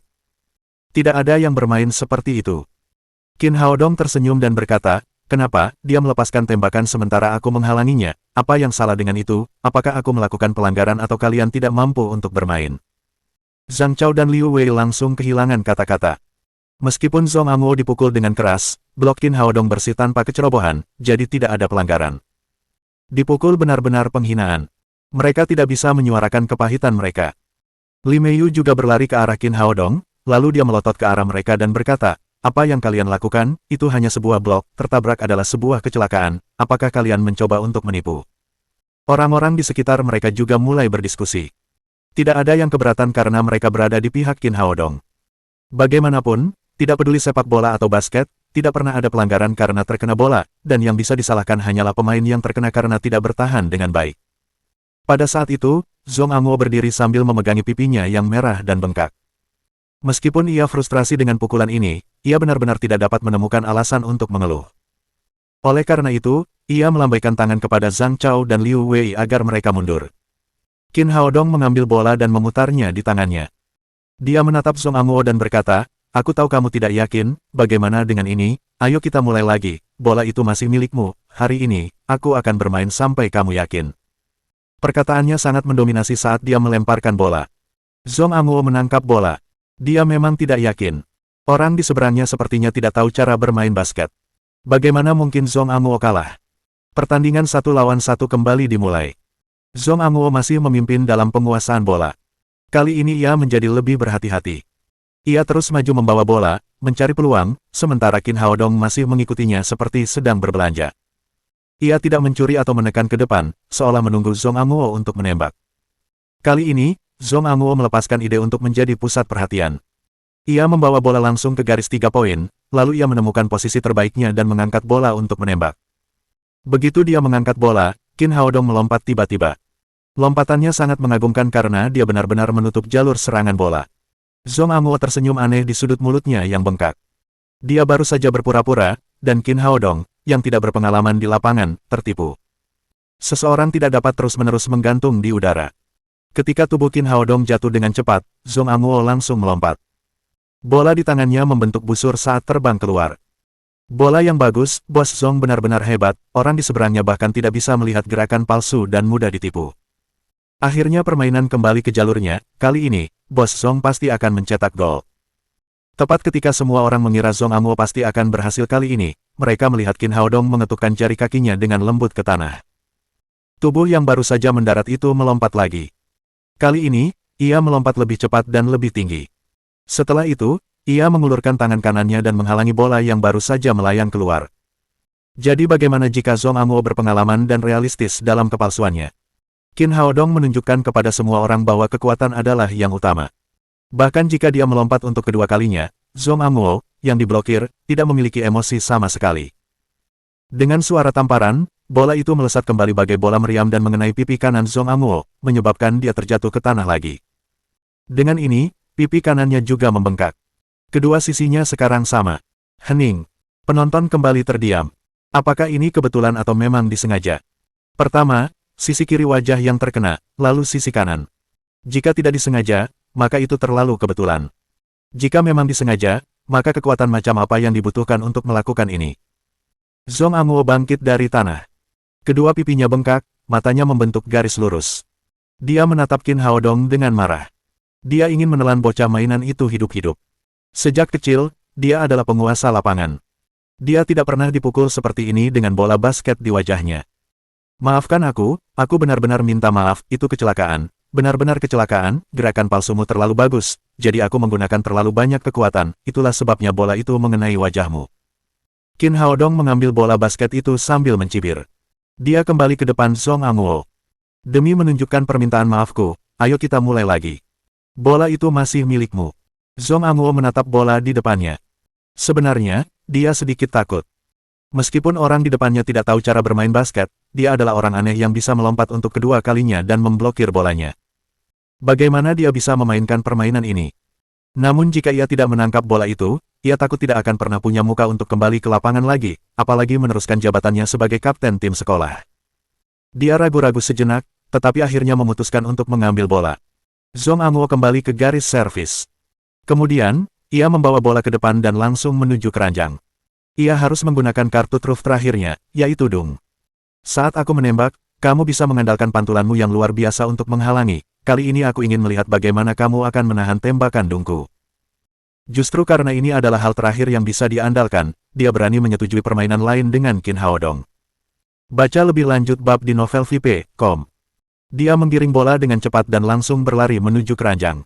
Tidak ada yang bermain seperti itu. Qin Haodong tersenyum dan berkata, kenapa, dia melepaskan tembakan sementara aku menghalanginya, apa yang salah dengan itu, apakah aku melakukan pelanggaran atau kalian tidak mampu untuk bermain? Zhang Chao dan Liu Wei langsung kehilangan kata-kata. Meskipun Zhong Amuo dipukul dengan keras, blok Qin Haodong bersih tanpa kecerobohan, jadi tidak ada pelanggaran. Dipukul benar-benar penghinaan. Mereka tidak bisa menyuarakan kepahitan mereka. Li Meiyu juga berlari ke arah Qin Haodong, lalu dia melotot ke arah mereka dan berkata, apa yang kalian lakukan, itu hanya sebuah blok, tertabrak adalah sebuah kecelakaan, apakah kalian mencoba untuk menipu? Orang-orang di sekitar mereka juga mulai berdiskusi. Tidak ada yang keberatan karena mereka berada di pihak Qin Haodong. Bagaimanapun, tidak peduli sepak bola atau basket, tidak pernah ada pelanggaran karena terkena bola, dan yang bisa disalahkan hanyalah pemain yang terkena karena tidak bertahan dengan baik. Pada saat itu, Zhong Amuo berdiri sambil memegangi pipinya yang merah dan bengkak. Meskipun ia frustrasi dengan pukulan ini, ia benar-benar tidak dapat menemukan alasan untuk mengeluh. Oleh karena itu, ia melambaikan tangan kepada Zhang Chao dan Liu Wei agar mereka mundur. Qin Haodong mengambil bola dan memutarnya di tangannya. Dia menatap Zhong Amuo dan berkata, aku tahu kamu tidak yakin, bagaimana dengan ini, ayo kita mulai lagi, bola itu masih milikmu, hari ini, aku akan bermain sampai kamu yakin. Perkataannya sangat mendominasi saat dia melemparkan bola. Zhong Amuo menangkap bola. Dia memang tidak yakin. Orang di seberangnya sepertinya tidak tahu cara bermain basket. Bagaimana mungkin Zhong Amuo kalah? Pertandingan 1-1 kembali dimulai. Zhong Amuo masih memimpin dalam penguasaan bola. Kali ini ia menjadi lebih berhati-hati. Ia terus maju membawa bola, mencari peluang, sementara Qin Haodong masih mengikutinya seperti sedang berbelanja. Ia tidak mencuri atau menekan ke depan, seolah menunggu Zhong Amuo untuk menembak. Kali ini, Zhong Amuo melepaskan ide untuk menjadi pusat perhatian. Ia membawa bola langsung ke garis 3 poin, lalu ia menemukan posisi terbaiknya dan mengangkat bola untuk menembak. Begitu dia mengangkat bola, Qin Haodong melompat tiba-tiba. Lompatannya sangat mengagumkan karena dia benar-benar menutup jalur serangan bola. Zhong Amuo tersenyum aneh di sudut mulutnya yang bengkak. Dia baru saja berpura-pura, dan Qin Haodong, yang tidak berpengalaman di lapangan, tertipu. Seseorang tidak dapat terus-menerus menggantung di udara. Ketika tubuh Qin Haodong jatuh dengan cepat, Zhong Amuo langsung melompat. Bola di tangannya membentuk busur saat terbang keluar. Bola yang bagus, Bos Zhong benar-benar hebat, orang di seberangnya bahkan tidak bisa melihat gerakan palsu dan mudah ditipu. Akhirnya permainan kembali ke jalurnya, kali ini, Bos Zhong pasti akan mencetak gol. Tepat ketika semua orang mengira Zhong Amuo pasti akan berhasil kali ini, mereka melihat Qin Haodong mengetukkan jari kakinya dengan lembut ke tanah. Tubuh yang baru saja mendarat itu melompat lagi. Kali ini, ia melompat lebih cepat dan lebih tinggi. Setelah itu, ia mengulurkan tangan kanannya dan menghalangi bola yang baru saja melayang keluar. Jadi bagaimana jika Zhong Amuo berpengalaman dan realistis dalam kepalsuannya? Qin Haodong menunjukkan kepada semua orang bahwa kekuatan adalah yang utama. Bahkan jika dia melompat untuk kedua kalinya, Zhong Amuo, yang diblokir, tidak memiliki emosi sama sekali. Dengan suara tamparan, bola itu melesat kembali bagai bola meriam dan mengenai pipi kanan Zhong Amuo, menyebabkan dia terjatuh ke tanah lagi. Dengan ini, pipi kanannya juga membengkak. Kedua sisinya sekarang sama. Hening. Penonton kembali terdiam. Apakah ini kebetulan atau memang disengaja? Pertama, sisi kiri wajah yang terkena, lalu sisi kanan. Jika tidak disengaja, maka itu terlalu kebetulan. Jika memang disengaja, maka kekuatan macam apa yang dibutuhkan untuk melakukan ini? Zhong Amuo bangkit dari tanah. Kedua pipinya bengkak, matanya membentuk garis lurus. Dia menatap Qin Haodong dengan marah. Dia ingin menelan bocah mainan itu hidup-hidup. Sejak kecil, dia adalah penguasa lapangan. Dia tidak pernah dipukul seperti ini dengan bola basket di wajahnya. Maafkan aku benar-benar minta maaf, itu kecelakaan. Benar-benar kecelakaan, gerakan palsumu terlalu bagus, jadi aku menggunakan terlalu banyak kekuatan, itulah sebabnya bola itu mengenai wajahmu. Qin Haodong mengambil bola basket itu sambil mencibir. Dia kembali ke depan Zhong Amuo. Demi menunjukkan permintaan maafku, ayo kita mulai lagi. Bola itu masih milikmu. Zhong Amuo menatap bola di depannya. Sebenarnya, dia sedikit takut. Meskipun orang di depannya tidak tahu cara bermain basket, dia adalah orang aneh yang bisa melompat untuk kedua kalinya dan memblokir bolanya. Bagaimana dia bisa memainkan permainan ini? Namun jika ia tidak menangkap bola itu, ia takut tidak akan pernah punya muka untuk kembali ke lapangan lagi, apalagi meneruskan jabatannya sebagai kapten tim sekolah. Dia ragu-ragu sejenak, tetapi akhirnya memutuskan untuk mengambil bola. Zhong Amuo kembali ke garis servis. Kemudian, ia membawa bola ke depan dan langsung menuju keranjang. Ia harus menggunakan kartu truf terakhirnya, yaitu Dung. Saat aku menembak, kamu bisa mengandalkan pantulanmu yang luar biasa untuk menghalangi. Kali ini aku ingin melihat bagaimana kamu akan menahan tembakan Dungku. Justru karena ini adalah hal terakhir yang bisa diandalkan, dia berani menyetujui permainan lain dengan Qin Haodong. Baca lebih lanjut bab di novelvp.com. Dia menggiring bola dengan cepat dan langsung berlari menuju keranjang.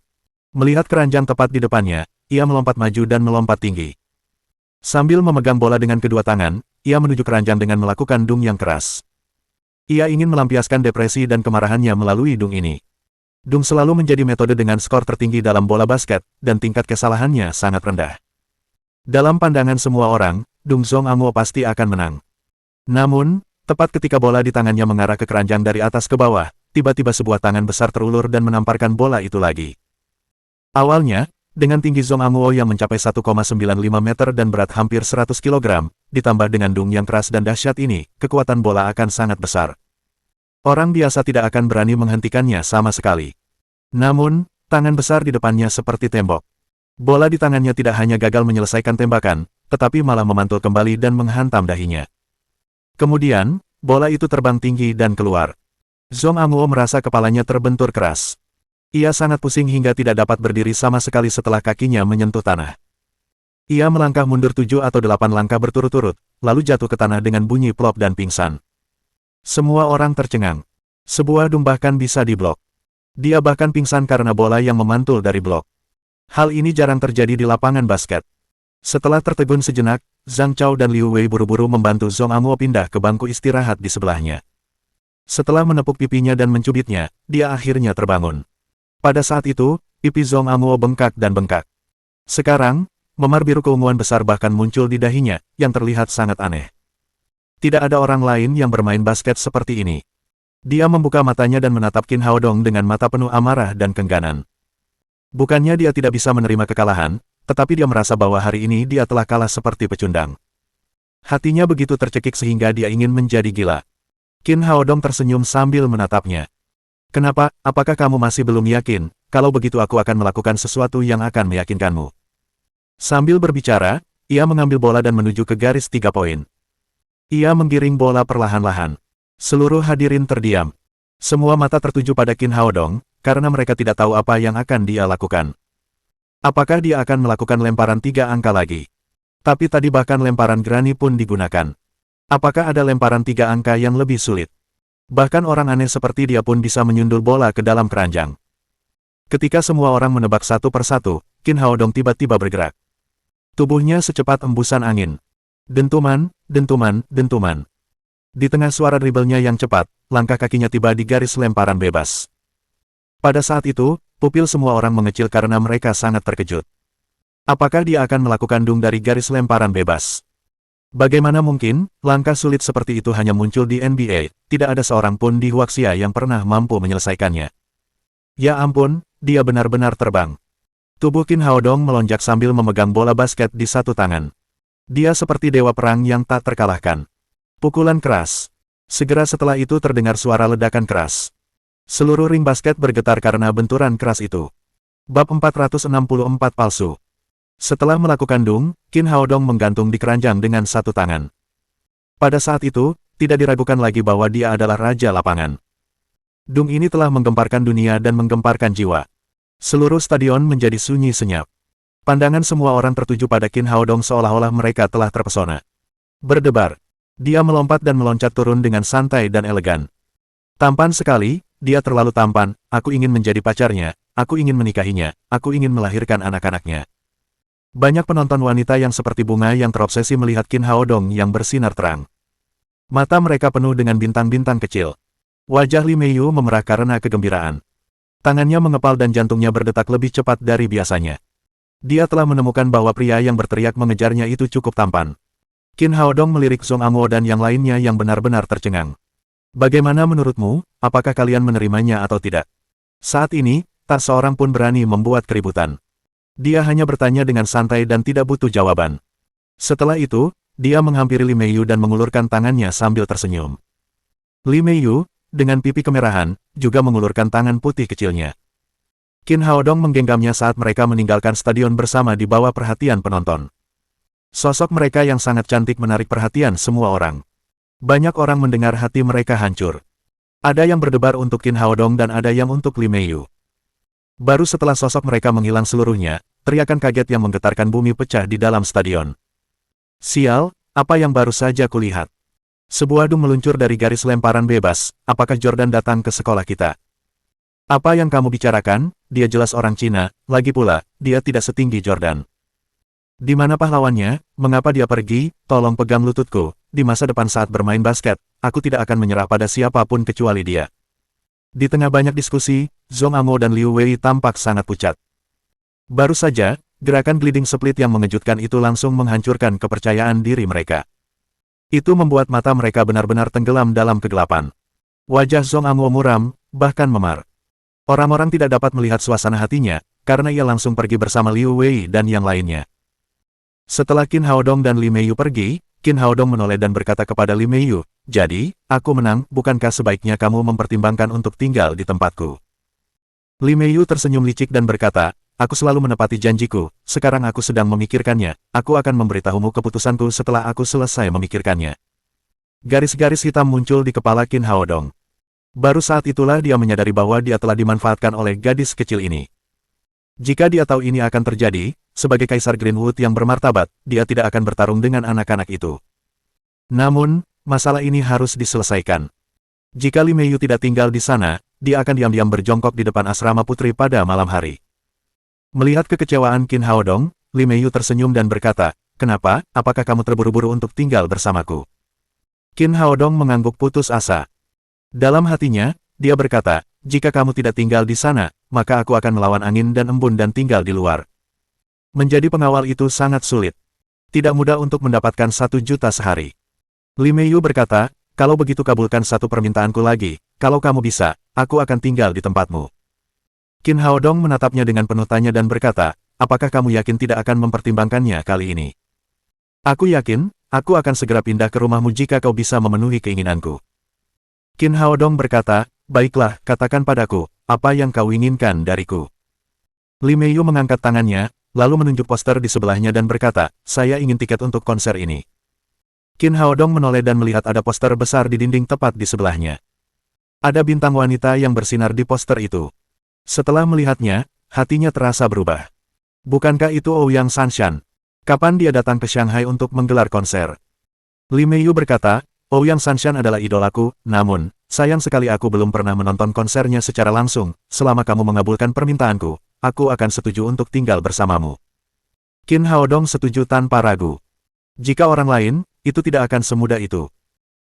Melihat keranjang tepat di depannya, ia melompat maju dan melompat tinggi. Sambil memegang bola dengan kedua tangan, ia menuju keranjang dengan melakukan dung yang keras. Ia ingin melampiaskan depresi dan kemarahannya melalui dung ini. Dung selalu menjadi metode dengan skor tertinggi dalam bola basket, dan tingkat kesalahannya sangat rendah. Dalam pandangan semua orang, Dung Zhong Amuo pasti akan menang. Namun, tepat ketika bola di tangannya mengarah ke keranjang dari atas ke bawah, tiba-tiba sebuah tangan besar terulur dan menamparkan bola itu lagi. Awalnya, dengan tinggi Zhong Amuo yang mencapai 1,95 meter dan berat hampir 100 kg, ditambah dengan dung yang keras dan dahsyat ini, kekuatan bola akan sangat besar. Orang biasa tidak akan berani menghentikannya sama sekali. Namun, tangan besar di depannya seperti tembok. Bola di tangannya tidak hanya gagal menyelesaikan tembakan, tetapi malah memantul kembali dan menghantam dahinya. Kemudian, bola itu terbang tinggi dan keluar. Zhong Amuo merasa kepalanya terbentur keras. Ia sangat pusing hingga tidak dapat berdiri sama sekali setelah kakinya menyentuh tanah. Ia melangkah mundur 7 atau 8 langkah berturut-turut, lalu jatuh ke tanah dengan bunyi plop dan pingsan. Semua orang tercengang. Sebuah dum bahkan bisa diblok. Dia bahkan pingsan karena bola yang memantul dari blok. Hal ini jarang terjadi di lapangan basket. Setelah tertegun sejenak, Zhang Chao dan Liu Wei buru-buru membantu Zhong Amuo pindah ke bangku istirahat di sebelahnya. Setelah menepuk pipinya dan mencubitnya, dia akhirnya terbangun. Pada saat itu, pipi Zhong Amuo bengkak dan bengkak. Sekarang, memar biru keunguan besar bahkan muncul di dahinya, yang terlihat sangat aneh. Tidak ada orang lain yang bermain basket seperti ini. Dia membuka matanya dan menatap Qin Haodong dengan mata penuh amarah dan kengganan. Bukannya dia tidak bisa menerima kekalahan, tetapi dia merasa bahwa hari ini dia telah kalah seperti pecundang. Hatinya begitu tercekik sehingga dia ingin menjadi gila. Qin Haodong tersenyum sambil menatapnya. Kenapa, apakah kamu masih belum yakin? Kalau begitu aku akan melakukan sesuatu yang akan meyakinkanmu. Sambil berbicara, ia mengambil bola dan menuju ke garis 3 poin. Ia menggiring bola perlahan-lahan. Seluruh hadirin terdiam. Semua mata tertuju pada Qin Haodong, karena mereka tidak tahu apa yang akan dia lakukan. Apakah dia akan melakukan lemparan 3 angka lagi? Tapi tadi bahkan lemparan Granny pun digunakan. Apakah ada lemparan 3 angka yang lebih sulit? Bahkan orang aneh seperti dia pun bisa menyundul bola ke dalam keranjang. Ketika semua orang menebak satu persatu, Qin Haodong tiba-tiba bergerak. Tubuhnya secepat embusan angin. Dentuman, dentuman, dentuman. Di tengah suara dribblenya yang cepat, langkah kakinya tiba di garis lemparan bebas. Pada saat itu, pupil semua orang mengecil karena mereka sangat terkejut. Apakah dia akan melakukan dung dari garis lemparan bebas? Bagaimana mungkin, langkah sulit seperti itu hanya muncul di NBA, tidak ada seorang pun di Huaxia yang pernah mampu menyelesaikannya. Ya ampun, dia benar-benar terbang. Tubuh Qin Haodong melonjak sambil memegang bola basket di satu tangan. Dia seperti dewa perang yang tak terkalahkan. Pukulan keras. Segera setelah itu terdengar suara ledakan keras. Seluruh ring basket bergetar karena benturan keras itu. Bab 464 palsu. Setelah melakukan dung, Qin Haodong menggantung di keranjang dengan satu tangan. Pada saat itu, tidak diragukan lagi bahwa dia adalah raja lapangan. Dung ini telah menggemparkan dunia dan menggemparkan jiwa. Seluruh stadion menjadi sunyi senyap. Pandangan semua orang tertuju pada Qin Haodong seolah-olah mereka telah terpesona. Berdebar. Dia melompat dan meloncat turun dengan santai dan elegan. Tampan sekali. Dia terlalu tampan, aku ingin menjadi pacarnya, aku ingin menikahinya, aku ingin melahirkan anak-anaknya. Banyak penonton wanita yang seperti bunga yang terobsesi melihat Qin Haodong yang bersinar terang. Mata mereka penuh dengan bintang-bintang kecil. Wajah Li Meiyu memerah karena kegembiraan. Tangannya mengepal dan jantungnya berdetak lebih cepat dari biasanya. Dia telah menemukan bahwa pria yang berteriak mengejarnya itu cukup tampan. Qin Haodong melirik Zhong Amuo dan yang lainnya yang benar-benar tercengang. Bagaimana menurutmu, apakah kalian menerimanya atau tidak? Saat ini, tak seorang pun berani membuat keributan. Dia hanya bertanya dengan santai dan tidak butuh jawaban. Setelah itu, dia menghampiri Li Meiyu dan mengulurkan tangannya sambil tersenyum. Li Meiyu, dengan pipi kemerahan, juga mengulurkan tangan putih kecilnya. Qin Haodong menggenggamnya saat mereka meninggalkan stadion bersama di bawah perhatian penonton. Sosok mereka yang sangat cantik menarik perhatian semua orang. Banyak orang mendengar hati mereka hancur. Ada yang berdebar untuk Qin Haodong dan ada yang untuk Li Meiyu. Baru setelah sosok mereka menghilang seluruhnya, teriakan kaget yang menggetarkan bumi pecah di dalam stadion. Sial, apa yang baru saja kulihat? Sebuah dung meluncur dari garis lemparan bebas, apakah Jordan datang ke sekolah kita? Apa yang kamu bicarakan? Dia jelas orang Cina, lagi pula, dia tidak setinggi Jordan. Di mana pahlawannya? Mengapa dia pergi? Tolong pegang lututku. Di masa depan saat bermain basket, aku tidak akan menyerah pada siapapun kecuali dia. Di tengah banyak diskusi, Zhong Amuo dan Liu Wei tampak sangat pucat. Baru saja, gerakan gliding split yang mengejutkan itu langsung menghancurkan kepercayaan diri mereka. Itu membuat mata mereka benar-benar tenggelam dalam kegelapan. Wajah Zhong Amuo muram, bahkan memar. Orang-orang tidak dapat melihat suasana hatinya, karena ia langsung pergi bersama Liu Wei dan yang lainnya. Setelah Qin Haodong dan Li Meiyu pergi, Qin Haodong menoleh dan berkata kepada Li Meiyu, "Jadi, aku menang, bukankah sebaiknya kamu mempertimbangkan untuk tinggal di tempatku?" Li Meiyu tersenyum licik dan berkata, "Aku selalu menepati janjiku, sekarang aku sedang memikirkannya, aku akan memberitahumu keputusanku setelah aku selesai memikirkannya." Garis-garis hitam muncul di kepala Qin Haodong. Baru saat itulah dia menyadari bahwa dia telah dimanfaatkan oleh gadis kecil ini. Jika dia tahu ini akan terjadi, sebagai Kaisar Greenwood yang bermartabat, dia tidak akan bertarung dengan anak-anak itu. Namun, masalah ini harus diselesaikan. Jika Li Meiyu tidak tinggal di sana, dia akan diam-diam berjongkok di depan asrama putri pada malam hari. Melihat kekecewaan Qin Haodong, Li Meiyu tersenyum dan berkata, "Kenapa? Apakah kamu terburu-buru untuk tinggal bersamaku?" Qin Haodong mengangguk putus asa. Dalam hatinya, dia berkata, "Jika kamu tidak tinggal di sana, maka aku akan melawan angin dan embun dan tinggal di luar." Menjadi pengawal itu sangat sulit. Tidak mudah untuk mendapatkan 1 juta sehari. Li Meiyu berkata, "Kalau begitu kabulkan satu permintaanku lagi, kalau kamu bisa, aku akan tinggal di tempatmu." Qin Haodong menatapnya dengan penuh tanya dan berkata, "Apakah kamu yakin tidak akan mempertimbangkannya kali ini?" "Aku yakin, aku akan segera pindah ke rumahmu jika kau bisa memenuhi keinginanku." Qin Haodong berkata, "Baiklah, katakan padaku, apa yang kau inginkan dariku?" Li Meiyu mengangkat tangannya, lalu menunjuk poster di sebelahnya dan berkata, "Saya ingin tiket untuk konser ini." Qin Haodong menoleh dan melihat ada poster besar di dinding tepat di sebelahnya. Ada bintang wanita yang bersinar di poster itu. Setelah melihatnya, hatinya terasa berubah. Bukankah itu Ouyang Sanshan? Kapan dia datang ke Shanghai untuk menggelar konser? Li Meiyu berkata, "Ouyang Sanshan adalah idolaku, namun, sayang sekali aku belum pernah menonton konsernya secara langsung. Selama kamu mengabulkan permintaanku, aku akan setuju untuk tinggal bersamamu." Qin Haodong setuju tanpa ragu. Jika orang lain, itu tidak akan semudah itu.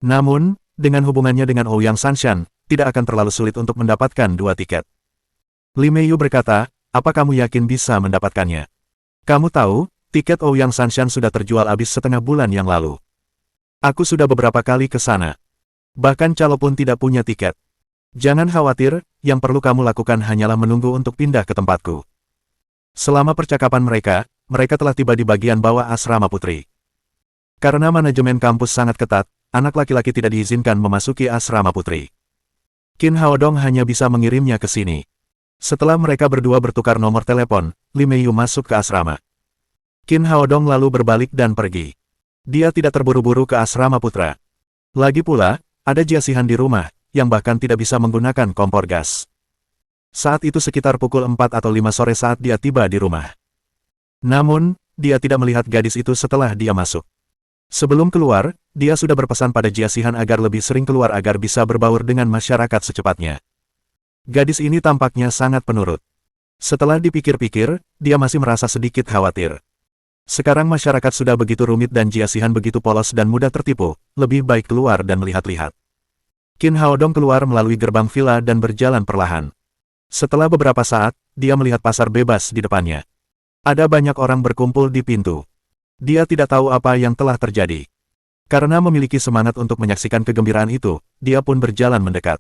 Namun, dengan hubungannya dengan Ouyang Sanshan, tidak akan terlalu sulit untuk mendapatkan 2 tiket. Li Meiyu berkata, "Apa kamu yakin bisa mendapatkannya? Kamu tahu, tiket Ouyang Sanshan sudah terjual habis setengah bulan yang lalu. Aku sudah beberapa kali ke sana. Bahkan Calo pun tidak punya tiket. Jangan khawatir, yang perlu kamu lakukan hanyalah menunggu untuk pindah ke tempatku." Selama percakapan mereka telah tiba di bagian bawah asrama putri. Karena manajemen kampus sangat ketat, anak laki-laki tidak diizinkan memasuki asrama putri. Qin Haodong hanya bisa mengirimnya ke sini. Setelah mereka berdua bertukar nomor telepon, Li Meiyu masuk ke asrama. Qin Haodong lalu berbalik dan pergi. Dia tidak terburu-buru ke asrama putra. Lagi pula, ada Jia Xihan di rumah, yang bahkan tidak bisa menggunakan kompor gas. Saat itu sekitar pukul 4 atau 5 sore saat dia tiba di rumah. Namun, dia tidak melihat gadis itu setelah dia masuk. Sebelum keluar, dia sudah berpesan pada Jia Xihan agar lebih sering keluar agar bisa berbaur dengan masyarakat secepatnya. Gadis ini tampaknya sangat penurut. Setelah dipikir-pikir, dia masih merasa sedikit khawatir. Sekarang masyarakat sudah begitu rumit dan Jia Xihan begitu polos dan mudah tertipu, lebih baik keluar dan melihat-lihat. Qin Haodong keluar melalui gerbang villa dan berjalan perlahan. Setelah beberapa saat, dia melihat pasar bebas di depannya. Ada banyak orang berkumpul di pintu. Dia tidak tahu apa yang telah terjadi. Karena memiliki semangat untuk menyaksikan kegembiraan itu, dia pun berjalan mendekat.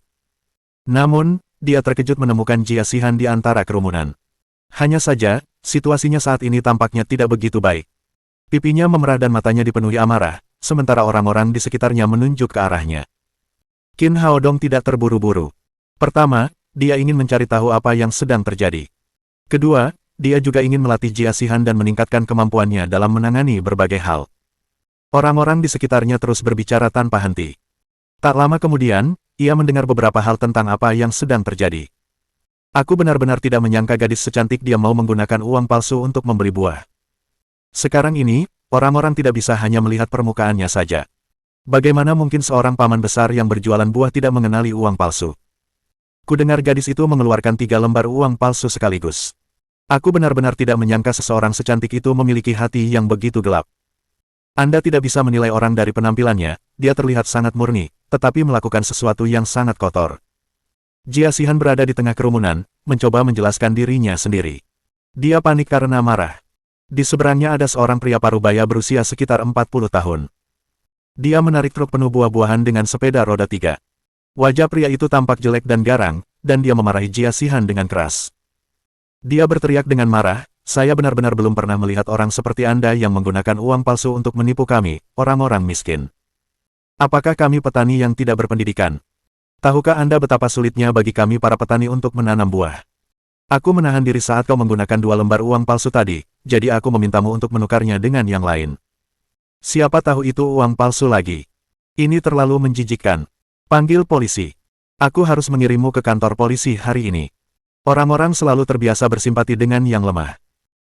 Namun, dia terkejut menemukan Jia Xihan di antara kerumunan. Hanya saja, situasinya saat ini tampaknya tidak begitu baik. Pipinya memerah dan matanya dipenuhi amarah, sementara orang-orang di sekitarnya menunjuk ke arahnya. Qin Haodong tidak terburu-buru. Pertama, dia ingin mencari tahu apa yang sedang terjadi. Kedua, dia juga ingin melatih Jia Xihan dan meningkatkan kemampuannya dalam menangani berbagai hal. Orang-orang di sekitarnya terus berbicara tanpa henti. Tak lama kemudian, ia mendengar beberapa hal tentang apa yang sedang terjadi. "Aku benar-benar tidak menyangka gadis secantik dia mau menggunakan uang palsu untuk membeli buah. Sekarang ini, orang-orang tidak bisa hanya melihat permukaannya saja. Bagaimana mungkin seorang paman besar yang berjualan buah tidak mengenali uang palsu? Kudengar gadis itu mengeluarkan 3 lembar uang palsu sekaligus. Aku benar-benar tidak menyangka seseorang secantik itu memiliki hati yang begitu gelap. Anda tidak bisa menilai orang dari penampilannya, dia terlihat sangat murni, tetapi melakukan sesuatu yang sangat kotor." Jia Xihan berada di tengah kerumunan, mencoba menjelaskan dirinya sendiri. Dia panik karena marah. Di seberangnya ada seorang pria parubaya berusia sekitar 40 tahun. Dia menarik truk penuh buah-buahan dengan sepeda roda 3. Wajah pria itu tampak jelek dan garang, dan dia memarahi Jia Xihan dengan keras. Dia berteriak dengan marah, "Saya benar-benar belum pernah melihat orang seperti Anda yang menggunakan uang palsu untuk menipu kami, orang-orang miskin. Apakah kami petani yang tidak berpendidikan? Tahukah Anda betapa sulitnya bagi kami para petani untuk menanam buah? Aku menahan diri saat kau menggunakan 2 lembar uang palsu tadi, jadi aku memintamu untuk menukarnya dengan yang lain. Siapa tahu itu uang palsu lagi. Ini terlalu menjijikkan. Panggil polisi. Aku harus mengirimmu ke kantor polisi hari ini." Orang-orang selalu terbiasa bersimpati dengan yang lemah.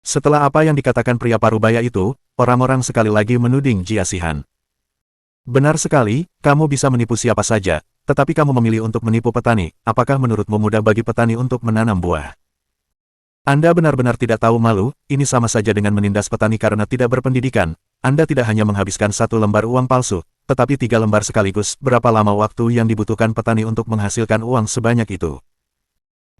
Setelah apa yang dikatakan pria parubaya itu, orang-orang sekali lagi menuding Jia Xihan. Benar sekali, kamu bisa menipu siapa saja, tetapi kamu memilih untuk menipu petani. Apakah menurutmu mudah bagi petani untuk menanam buah? Anda benar-benar tidak tahu malu, ini sama saja dengan menindas petani karena tidak berpendidikan. Anda tidak hanya menghabiskan 1 lembar uang palsu, tetapi 3 lembar sekaligus. Berapa lama waktu yang dibutuhkan petani untuk menghasilkan uang sebanyak itu?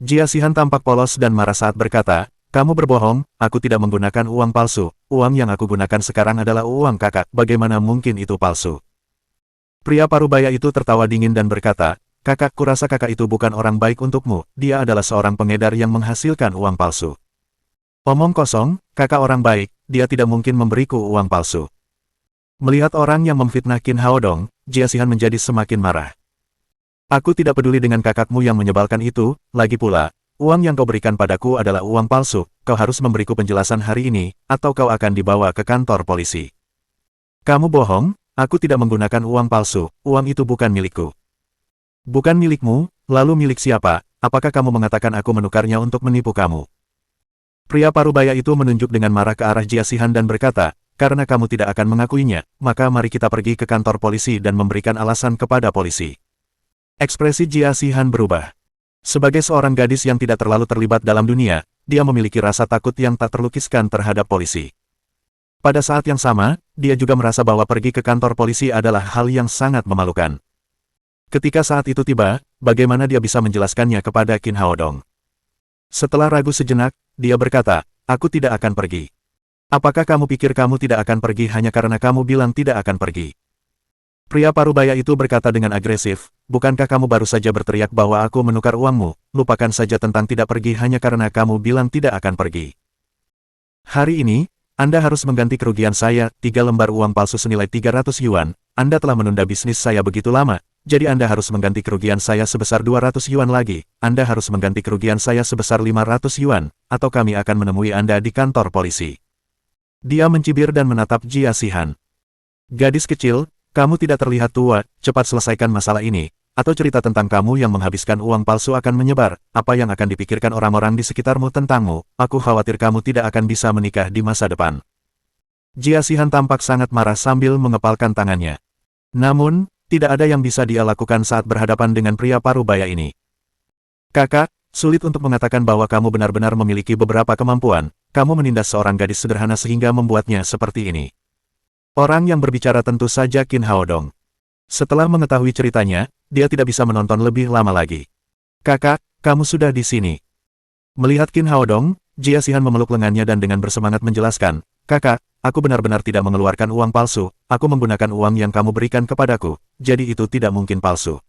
Jia Xihan tampak polos dan marah saat berkata, kamu berbohong, aku tidak menggunakan uang palsu. Uang yang aku gunakan sekarang adalah uang kakak, bagaimana mungkin itu palsu? Pria parubaya itu tertawa dingin dan berkata, kakak, kurasa kakak itu bukan orang baik untukmu, dia adalah seorang pengedar yang menghasilkan uang palsu. Omong kosong, kakak orang baik, dia tidak mungkin memberiku uang palsu. Melihat orang yang memfitnah Qin Haodong, Jia Xihan menjadi semakin marah. Aku tidak peduli dengan kakakmu yang menyebalkan itu, lagi pula, uang yang kau berikan padaku adalah uang palsu, kau harus memberiku penjelasan hari ini, atau kau akan dibawa ke kantor polisi. Kamu bohong, aku tidak menggunakan uang palsu, uang itu bukan milikku. Bukan milikmu, lalu milik siapa? Apakah kamu mengatakan aku menukarnya untuk menipu kamu? Pria parubaya itu menunjuk dengan marah ke arah Jia Xihan dan berkata, karena kamu tidak akan mengakuinya, maka mari kita pergi ke kantor polisi dan memberikan alasan kepada polisi. Ekspresi Jia Xihan berubah. Sebagai seorang gadis yang tidak terlalu terlibat dalam dunia, dia memiliki rasa takut yang tak terlukiskan terhadap polisi. Pada saat yang sama, dia juga merasa bahwa pergi ke kantor polisi adalah hal yang sangat memalukan. Ketika saat itu tiba, bagaimana dia bisa menjelaskannya kepada Qin Haodong? Setelah ragu sejenak, dia berkata, aku tidak akan pergi. Apakah kamu pikir kamu tidak akan pergi hanya karena kamu bilang tidak akan pergi? Pria parubaya itu berkata dengan agresif, bukankah kamu baru saja berteriak bahwa aku menukar uangmu, lupakan saja tentang tidak pergi hanya karena kamu bilang tidak akan pergi. Hari ini, Anda harus mengganti kerugian saya, 3 lembar uang palsu senilai 300 yuan, Anda telah menunda bisnis saya begitu lama, jadi Anda harus mengganti kerugian saya sebesar 200 yuan lagi, Anda harus mengganti kerugian saya sebesar 500 yuan, atau kami akan menemui Anda di kantor polisi. Dia mencibir dan menatap Jia Xihan. Gadis kecil, kamu tidak terlihat tua, cepat selesaikan masalah ini, atau cerita tentang kamu yang menghabiskan uang palsu akan menyebar, apa yang akan dipikirkan orang-orang di sekitarmu tentangmu, aku khawatir kamu tidak akan bisa menikah di masa depan. Jia Xihan tampak sangat marah sambil mengepalkan tangannya. Namun, tidak ada yang bisa dia lakukan saat berhadapan dengan pria parubaya ini. Kakak, sulit untuk mengatakan bahwa kamu benar-benar memiliki beberapa kemampuan, kamu menindas seorang gadis sederhana sehingga membuatnya seperti ini. Orang yang berbicara tentu saja Qin Haodong. Setelah mengetahui ceritanya, dia tidak bisa menonton lebih lama lagi. Kakak, kamu sudah di sini. Melihat Qin Haodong, Jia Xihan memeluk lengannya dan dengan bersemangat menjelaskan, kakak, aku benar-benar tidak mengeluarkan uang palsu, aku menggunakan uang yang kamu berikan kepadaku, jadi itu tidak mungkin palsu.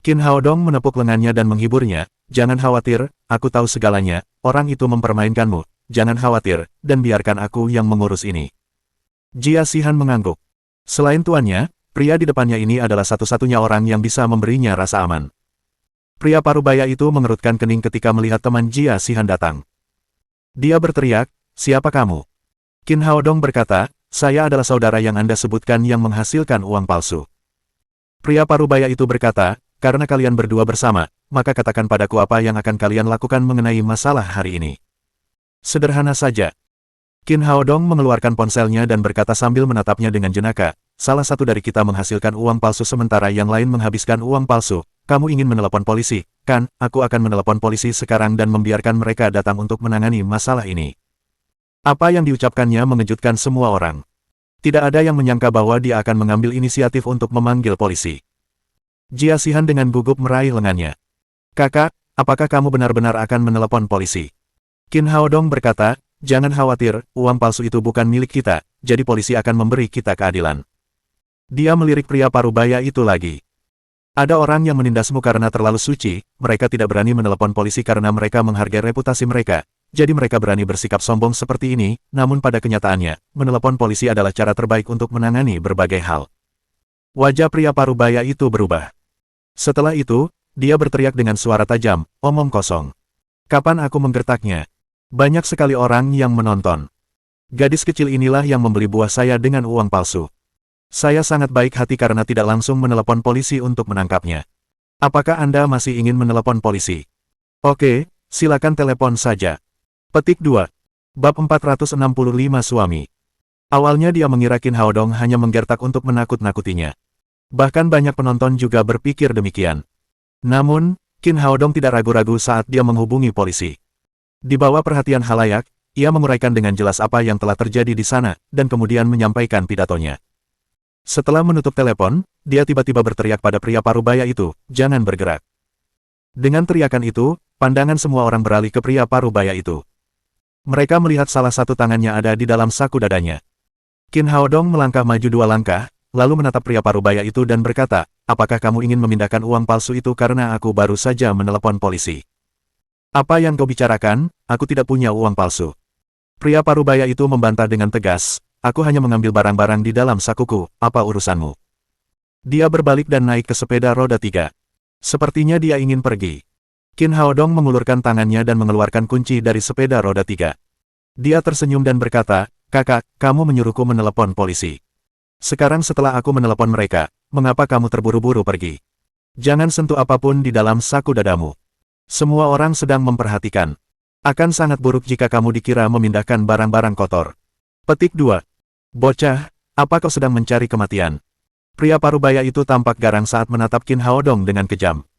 Qin Haodong menepuk lengannya dan menghiburnya, jangan khawatir, aku tahu segalanya, orang itu mempermainkanmu, jangan khawatir, dan biarkan aku yang mengurus ini. Jia Xihan mengangguk. Selain tuannya, pria di depannya ini adalah satu-satunya orang yang bisa memberinya rasa aman. Pria parubaya itu mengerutkan kening ketika melihat teman Jia Xihan datang. Dia berteriak, siapa kamu? Qin Haodong berkata, saya adalah saudara yang Anda sebutkan yang menghasilkan uang palsu. Pria parubaya itu berkata, karena kalian berdua bersama, maka katakan padaku apa yang akan kalian lakukan mengenai masalah hari ini. Sederhana saja. Qin Haodong mengeluarkan ponselnya dan berkata sambil menatapnya dengan jenaka, salah satu dari kita menghasilkan uang palsu sementara yang lain menghabiskan uang palsu, kamu ingin menelepon polisi, kan? Aku akan menelepon polisi sekarang dan membiarkan mereka datang untuk menangani masalah ini. Apa yang diucapkannya mengejutkan semua orang. Tidak ada yang menyangka bahwa dia akan mengambil inisiatif untuk memanggil polisi. Jia Xihan dengan gugup meraih lengannya. Kakak, apakah kamu benar-benar akan menelepon polisi? Qin Haodong berkata, jangan khawatir, uang palsu itu bukan milik kita, jadi polisi akan memberi kita keadilan. Dia melirik pria parubaya itu lagi. Ada orang yang menindasmu karena terlalu suci, mereka tidak berani menelepon polisi karena mereka menghargai reputasi mereka, jadi mereka berani bersikap sombong seperti ini, namun pada kenyataannya, menelepon polisi adalah cara terbaik untuk menangani berbagai hal. Wajah pria parubaya itu berubah. Setelah itu, dia berteriak dengan suara tajam, omong kosong. Kapan aku menggertaknya? Banyak sekali orang yang menonton. Gadis kecil inilah yang membeli buah saya dengan uang palsu. Saya sangat baik hati karena tidak langsung menelepon polisi untuk menangkapnya. Apakah Anda masih ingin menelepon polisi? Oke, Silakan telepon saja. Petik 2. Bab 465 Suami. Awalnya dia mengira Qin Haodong hanya menggertak untuk menakut-nakutinya. Bahkan banyak penonton juga berpikir demikian. Namun, Qin Haodong tidak ragu-ragu saat dia menghubungi polisi. Di bawah perhatian halayak, ia menguraikan dengan jelas apa yang telah terjadi di sana, dan kemudian menyampaikan pidatonya. Setelah menutup telepon, dia tiba-tiba berteriak pada pria parubaya itu, "Jangan bergerak." Dengan teriakan itu, pandangan semua orang beralih ke pria parubaya itu. Mereka melihat salah satu tangannya ada di dalam saku dadanya. Qin Haodong melangkah maju 2 langkah, lalu menatap pria parubaya itu dan berkata, "Apakah kamu ingin memindahkan uang palsu itu karena aku baru saja menelepon polisi?" "Apa yang kau bicarakan? Aku tidak punya uang palsu." Pria parubaya itu membantah dengan tegas, "Aku hanya mengambil barang-barang di dalam sakuku, apa urusanmu?" Dia berbalik dan naik ke sepeda roda 3. Sepertinya dia ingin pergi. Qin Haodong mengulurkan tangannya dan mengeluarkan kunci dari sepeda roda 3. Dia tersenyum dan berkata, "Kakak, kamu menyuruhku menelepon polisi. Sekarang setelah aku menelepon mereka, mengapa kamu terburu-buru pergi? Jangan sentuh apapun di dalam saku dadamu. Semua orang sedang memperhatikan. Akan sangat buruk jika kamu dikira memindahkan barang-barang kotor." Petik 2. "Bocah, apa kau sedang mencari kematian?" Pria parubaya itu tampak garang saat menatap Qin Haodong dengan kejam.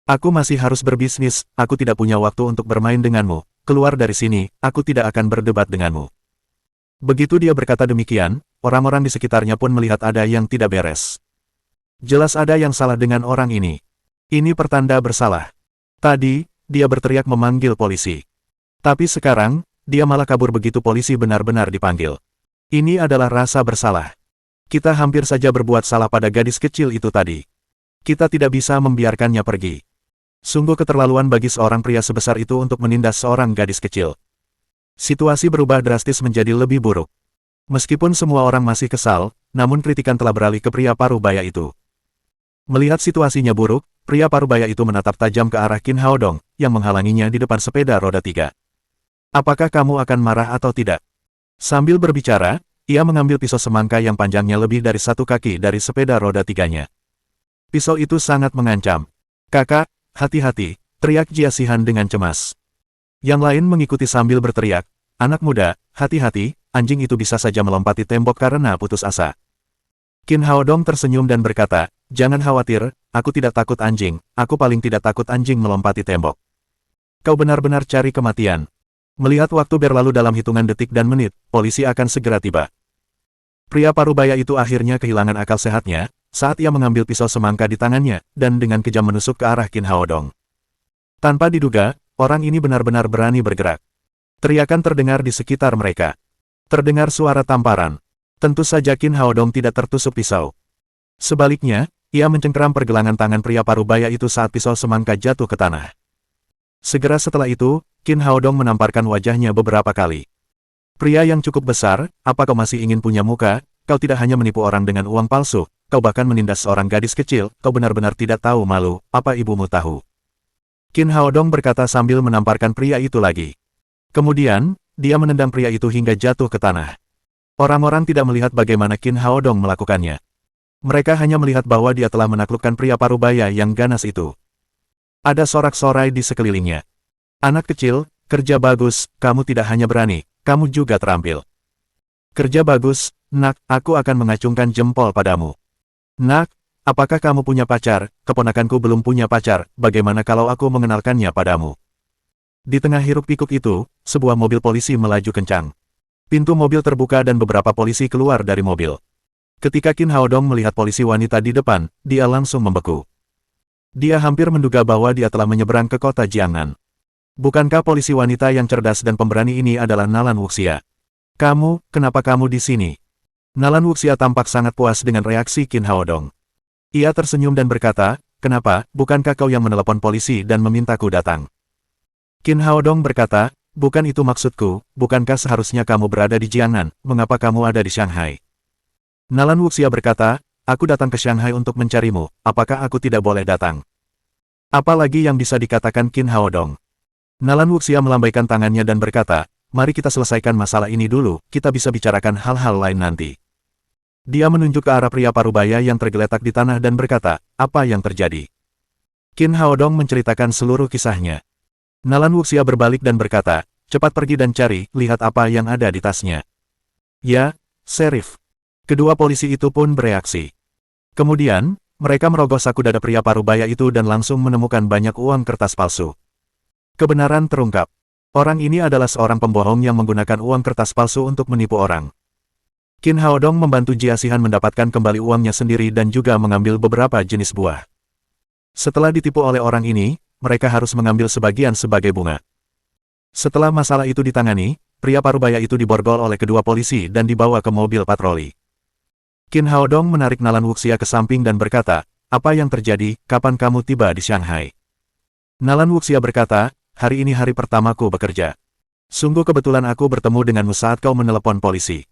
"Aku masih harus berbisnis, aku tidak punya waktu untuk bermain denganmu. Keluar dari sini, aku tidak akan berdebat denganmu." Begitu dia berkata demikian, orang-orang di sekitarnya pun melihat ada yang tidak beres. Jelas ada yang salah dengan orang ini. Ini pertanda bersalah. Tadi, dia berteriak memanggil polisi. Tapi sekarang, dia malah kabur begitu polisi benar-benar dipanggil. Ini adalah rasa bersalah. Kita hampir saja berbuat salah pada gadis kecil itu tadi. Kita tidak bisa membiarkannya pergi. Sungguh keterlaluan bagi seorang pria sebesar itu untuk menindas seorang gadis kecil. Situasi berubah drastis menjadi lebih buruk. Meskipun semua orang masih kesal, namun kritikan telah beralih ke pria parubaya itu. Melihat situasinya buruk, pria parubaya itu menatap tajam ke arah Qin Haodong, yang menghalanginya di depan sepeda roda 3. "Apakah kamu akan marah atau tidak?" Sambil berbicara, ia mengambil pisau semangka yang panjangnya lebih dari 1 kaki dari sepeda roda 3-nya. Pisau itu sangat mengancam. "Kakak, hati-hati," teriak Jia Xihan dengan cemas. Yang lain mengikuti sambil berteriak, "Anak muda, hati-hati, anjing itu bisa saja melompati tembok karena putus asa." Qin Haodong tersenyum dan berkata, "Jangan khawatir, aku tidak takut anjing, aku paling tidak takut anjing melompati tembok. Kau benar-benar cari kematian." Melihat waktu berlalu dalam hitungan detik dan menit, polisi akan segera tiba. Pria parubaya itu akhirnya kehilangan akal sehatnya, saat ia mengambil pisau semangka di tangannya, dan dengan kejam menusuk ke arah Qin Haodong. Tanpa diduga, orang ini benar-benar berani bergerak. Teriakan terdengar di sekitar mereka. Terdengar suara tamparan. Tentu saja Qin Haodong tidak tertusuk pisau. Sebaliknya, ia mencengkeram pergelangan tangan pria parubaya itu saat pisau semangka jatuh ke tanah. Segera setelah itu, Qin Haodong menamparkan wajahnya beberapa kali. "Pria yang cukup besar, apa kau masih ingin punya muka? Kau tidak hanya menipu orang dengan uang palsu, kau bahkan menindas seorang gadis kecil, kau benar-benar tidak tahu malu, apa ibumu tahu?" Qin Haodong berkata sambil menamparkan pria itu lagi. Kemudian, dia menendang pria itu hingga jatuh ke tanah. Orang-orang tidak melihat bagaimana Qin Haodong melakukannya. Mereka hanya melihat bahwa dia telah menaklukkan pria parubaya yang ganas itu. Ada sorak-sorai di sekelilingnya. "Anak kecil, kerja bagus, kamu tidak hanya berani, kamu juga terampil. Kerja bagus, nak, aku akan mengacungkan jempol padamu. Nak, apakah kamu punya pacar? Keponakanku belum punya pacar, bagaimana kalau aku mengenalkannya padamu?" Di tengah hiruk-pikuk itu, sebuah mobil polisi melaju kencang. Pintu mobil terbuka dan beberapa polisi keluar dari mobil. Ketika Qin Haodong melihat polisi wanita di depan, dia langsung membeku. Dia hampir menduga bahwa dia telah menyeberang ke kota Jiangnan. Bukankah polisi wanita yang cerdas dan pemberani ini adalah Nalan Wuxia? Kenapa kamu di sini?" Nalan Wuxia tampak sangat puas dengan reaksi Qin Haodong. Ia tersenyum dan berkata, "Kenapa, bukankah kau yang menelepon polisi dan memintaku datang?" Qin Haodong berkata, "Bukan itu maksudku, bukankah seharusnya kamu berada di Jiangnan, mengapa kamu ada di Shanghai?" Nalan Wuxia berkata, "Aku datang ke Shanghai untuk mencarimu, apakah aku tidak boleh datang?" Apalagi yang bisa dikatakan Qin Haodong? Nalan Wuxia melambaikan tangannya dan berkata, "Mari kita selesaikan masalah ini dulu, kita bisa bicarakan hal-hal lain nanti." Dia menunjuk ke arah pria parubaya yang tergeletak di tanah dan berkata, "Apa yang terjadi?" Qin Haodong menceritakan seluruh kisahnya. Nalan Wuxia berbalik dan berkata, cepat pergi dan cari, lihat apa yang ada di tasnya. Ya, Sheriff. Kedua polisi itu pun bereaksi. Kemudian, mereka merogoh saku dada pria parubaya itu dan langsung menemukan banyak uang kertas palsu. Kebenaran terungkap. Orang ini adalah seorang pembohong yang menggunakan uang kertas palsu untuk menipu orang. Qin Haodong membantu Jia Xihan mendapatkan kembali uangnya sendiri dan juga mengambil beberapa jenis buah. Setelah ditipu oleh orang ini, mereka harus mengambil sebagian sebagai bunga. Setelah masalah itu ditangani, pria parubaya itu diborgol oleh kedua polisi dan dibawa ke mobil patroli. Qin Haodong menarik Nalan Wuxia ke samping dan berkata, apa yang terjadi, kapan kamu tiba di Shanghai? Nalan Wuxia berkata, hari ini hari pertamaku bekerja. Sungguh kebetulan aku bertemu denganmu saat kau menelepon polisi.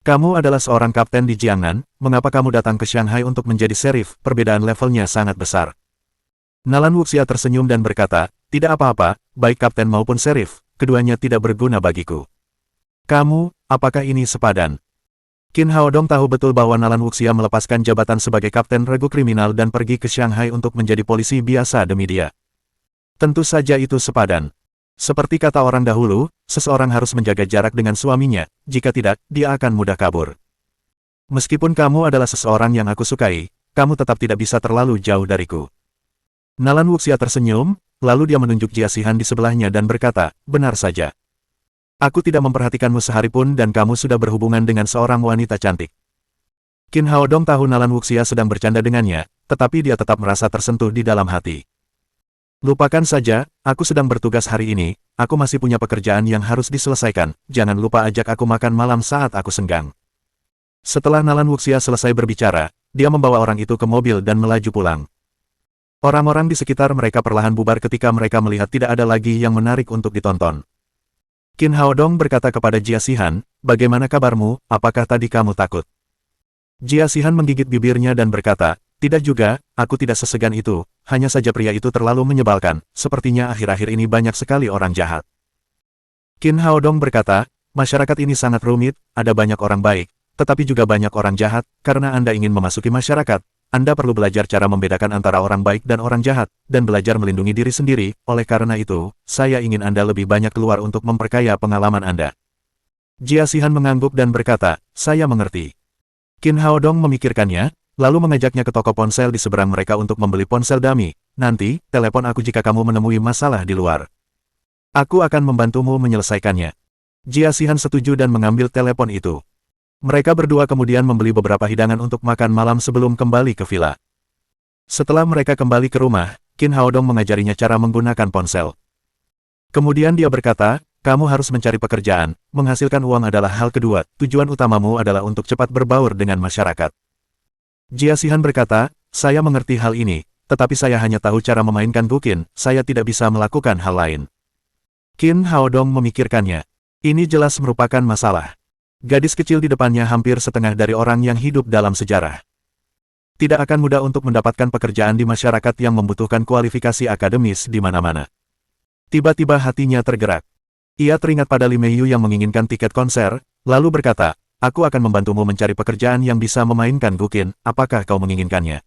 Kamu adalah seorang kapten di Jiangnan, mengapa kamu datang ke Shanghai untuk menjadi sheriff, perbedaan levelnya sangat besar. Nalan Wuxia tersenyum dan berkata, tidak apa-apa, baik kapten maupun sheriff, keduanya tidak berguna bagiku. Kamu, apakah ini sepadan? Qin Haodong tahu betul bahwa Nalan Wuxia melepaskan jabatan sebagai kapten regu kriminal dan pergi ke Shanghai untuk menjadi polisi biasa demi dia. Tentu saja itu sepadan. Seperti kata orang dahulu, seseorang harus menjaga jarak dengan suaminya, jika tidak, dia akan mudah kabur. Meskipun kamu adalah seseorang yang aku sukai, kamu tetap tidak bisa terlalu jauh dariku. Nalan Wuxia tersenyum, lalu dia menunjuk Jia Xihan di sebelahnya dan berkata, benar saja. Aku tidak memperhatikanmu sehari pun dan kamu sudah berhubungan dengan seorang wanita cantik. Qin Haodong tahu Nalan Wuxia sedang bercanda dengannya, tetapi dia tetap merasa tersentuh di dalam hati. Lupakan saja, aku sedang bertugas hari ini, aku masih punya pekerjaan yang harus diselesaikan, jangan lupa ajak aku makan malam saat aku senggang. Setelah Nalan Wuxia selesai berbicara, dia membawa orang itu ke mobil dan melaju pulang. Orang-orang di sekitar mereka perlahan bubar ketika mereka melihat tidak ada lagi yang menarik untuk ditonton. Qin Haodong berkata kepada Jia Xihan, bagaimana kabarmu, apakah tadi kamu takut? Jia Xihan menggigit bibirnya dan berkata, tidak juga, aku tidak sesegan itu, hanya saja pria itu terlalu menyebalkan, sepertinya akhir-akhir ini banyak sekali orang jahat. Qin Haodong berkata, masyarakat ini sangat rumit, ada banyak orang baik, tetapi juga banyak orang jahat, karena Anda ingin memasuki masyarakat. Anda perlu belajar cara membedakan antara orang baik dan orang jahat, dan belajar melindungi diri sendiri, oleh karena itu, saya ingin Anda lebih banyak keluar untuk memperkaya pengalaman Anda. Jia Xihan mengangguk dan berkata, saya mengerti. Qin Haodong memikirkannya, lalu mengajaknya ke toko ponsel di seberang mereka untuk membeli ponsel dummy. Nanti, telepon aku jika kamu menemui masalah di luar. Aku akan membantumu menyelesaikannya. Jia Xihan setuju dan mengambil telepon itu. Mereka berdua kemudian membeli beberapa hidangan untuk makan malam sebelum kembali ke villa. Setelah mereka kembali ke rumah, Qin Haodong mengajarinya cara menggunakan ponsel. Kemudian dia berkata, kamu harus mencari pekerjaan, menghasilkan uang adalah hal kedua, tujuan utamamu adalah untuk cepat berbaur dengan masyarakat. Jia Xihan berkata, saya mengerti hal ini, tetapi saya hanya tahu cara memainkan Guqin, saya tidak bisa melakukan hal lain. Qin Haodong memikirkannya. Ini jelas merupakan masalah. Gadis kecil di depannya hampir setengah dari orang yang hidup dalam sejarah. Tidak akan mudah untuk mendapatkan pekerjaan di masyarakat yang membutuhkan kualifikasi akademis di mana-mana. Tiba-tiba hatinya tergerak. Ia teringat pada Li Meiyu yang menginginkan tiket konser, lalu berkata, aku akan membantumu mencari pekerjaan yang bisa memainkan Guqin, apakah kau menginginkannya?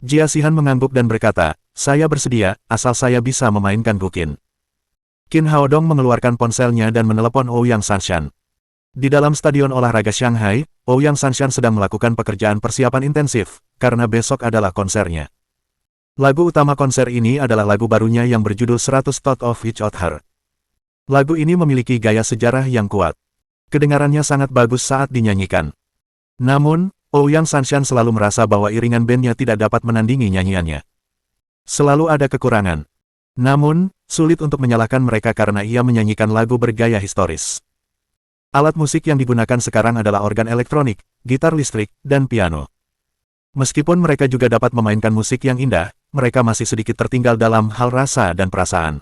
Jia Xihan mengangguk dan berkata, saya bersedia, asal saya bisa memainkan Guqin. Qin Haodong mengeluarkan ponselnya dan menelepon Ouyang Sanshan. Di dalam stadion olahraga Shanghai, Ouyang Sanshan sedang melakukan pekerjaan persiapan intensif, karena besok adalah konsernya. Lagu utama konser ini adalah lagu barunya yang berjudul 100 Thoughts of Each Other. Lagu ini memiliki gaya sejarah yang kuat. Kedengarannya sangat bagus saat dinyanyikan. Namun, Ouyang Sanshan selalu merasa bahwa iringan bandnya tidak dapat menandingi nyanyiannya. Selalu ada kekurangan. Namun, sulit untuk menyalahkan mereka karena ia menyanyikan lagu bergaya historis. Alat musik yang digunakan sekarang adalah organ elektronik, gitar listrik, dan piano. Meskipun mereka juga dapat memainkan musik yang indah, mereka masih sedikit tertinggal dalam hal rasa dan perasaan.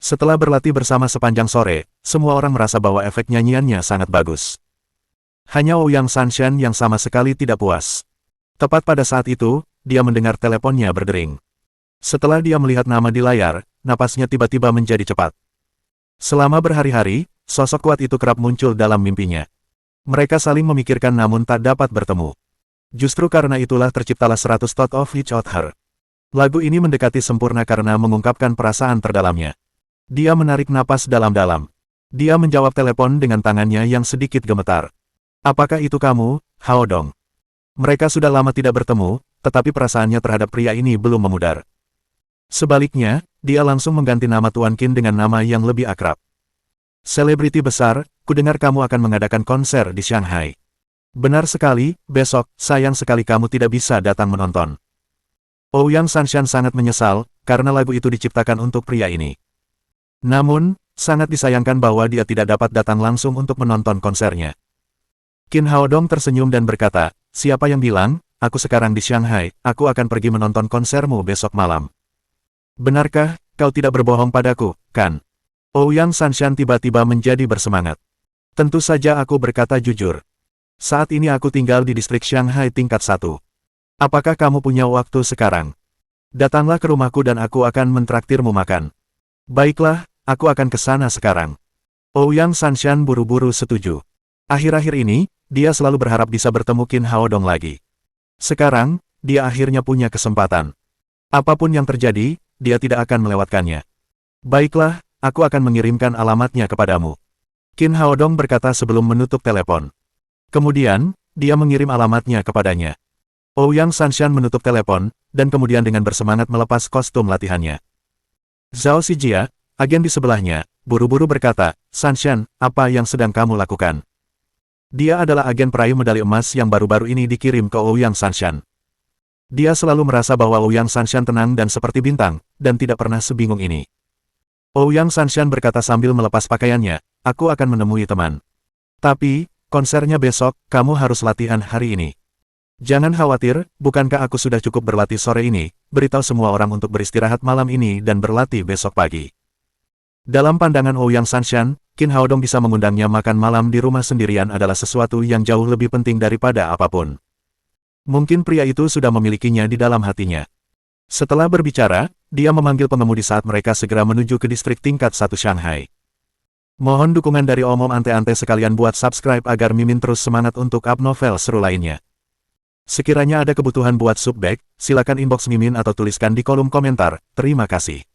Setelah berlatih bersama sepanjang sore, semua orang merasa bahwa efek nyanyiannya sangat bagus. Hanya Ouyang Sanshan yang sama sekali tidak puas. Tepat pada saat itu, dia mendengar teleponnya berdering. Setelah dia melihat nama di layar, napasnya tiba-tiba menjadi cepat. Selama berhari-hari, sosok kuat itu kerap muncul dalam mimpinya. Mereka saling memikirkan namun tak dapat bertemu. Justru karena itulah terciptalah 100 Thoughts of Each Other. Lagu ini mendekati sempurna karena mengungkapkan perasaan terdalamnya. Dia menarik napas dalam-dalam. Dia menjawab telepon dengan tangannya yang sedikit gemetar. Apakah itu kamu, Hao Dong? Mereka sudah lama tidak bertemu, tetapi perasaannya terhadap pria ini belum memudar. Sebaliknya, dia langsung mengganti nama Tuan Qin dengan nama yang lebih akrab. Selebriti besar, kudengar kamu akan mengadakan konser di Shanghai. Benar sekali, besok, sayang sekali kamu tidak bisa datang menonton. Ouyang Sanshan sangat menyesal, karena lagu itu diciptakan untuk pria ini. Namun, sangat disayangkan bahwa dia tidak dapat datang langsung untuk menonton konsernya. Qin Hao Dong tersenyum dan berkata, siapa yang bilang, aku sekarang di Shanghai, aku akan pergi menonton konsermu besok malam. Benarkah, kau tidak berbohong padaku, kan? Ouyang Sanshan tiba-tiba menjadi bersemangat. Tentu saja aku berkata jujur. Saat ini aku tinggal di distrik Shanghai tingkat 1. Apakah kamu punya waktu sekarang? Datanglah ke rumahku dan aku akan mentraktirmu makan. Baiklah, aku akan ke sana sekarang. Ouyang Sanshan buru-buru setuju. Akhir-akhir ini, dia selalu berharap bisa bertemu Qin Hao Dong lagi. Sekarang, dia akhirnya punya kesempatan. Apapun yang terjadi, dia tidak akan melewatkannya. Baiklah, aku akan mengirimkan alamatnya kepadamu. Qin Hao Dong berkata sebelum menutup telepon. Kemudian, dia mengirim alamatnya kepadanya. Ouyang Sanshan menutup telepon, dan kemudian dengan bersemangat melepas kostum latihannya. Zhao Xijia, agen di sebelahnya, buru-buru berkata, Sanshan, apa yang sedang kamu lakukan? Dia adalah agen peraih medali emas yang baru-baru ini dikirim ke Ouyang Sanshan. Dia selalu merasa bahwa Ouyang Sanshan tenang dan seperti bintang, dan tidak pernah sebingung ini. Ouyang Sanshan berkata sambil melepas pakaiannya, aku akan menemui teman. Tapi, konsernya besok, kamu harus latihan hari ini. Jangan khawatir, bukankah aku sudah cukup berlatih sore ini, beritahu semua orang untuk beristirahat malam ini dan berlatih besok pagi. Dalam pandangan Ouyang Sanshan, Qin Hao Dong bisa mengundangnya makan malam di rumah sendirian adalah sesuatu yang jauh lebih penting daripada apapun. Mungkin pria itu sudah memilikinya di dalam hatinya. Setelah berbicara, dia memanggil pengemudi saat mereka segera menuju ke distrik tingkat 1 Shanghai. Mohon dukungan dari Om Ante-Ante sekalian buat subscribe agar Mimin terus semangat untuk up novel seru lainnya. Sekiranya ada kebutuhan buat subback, silakan inbox Mimin atau tuliskan di kolom komentar. Terima kasih.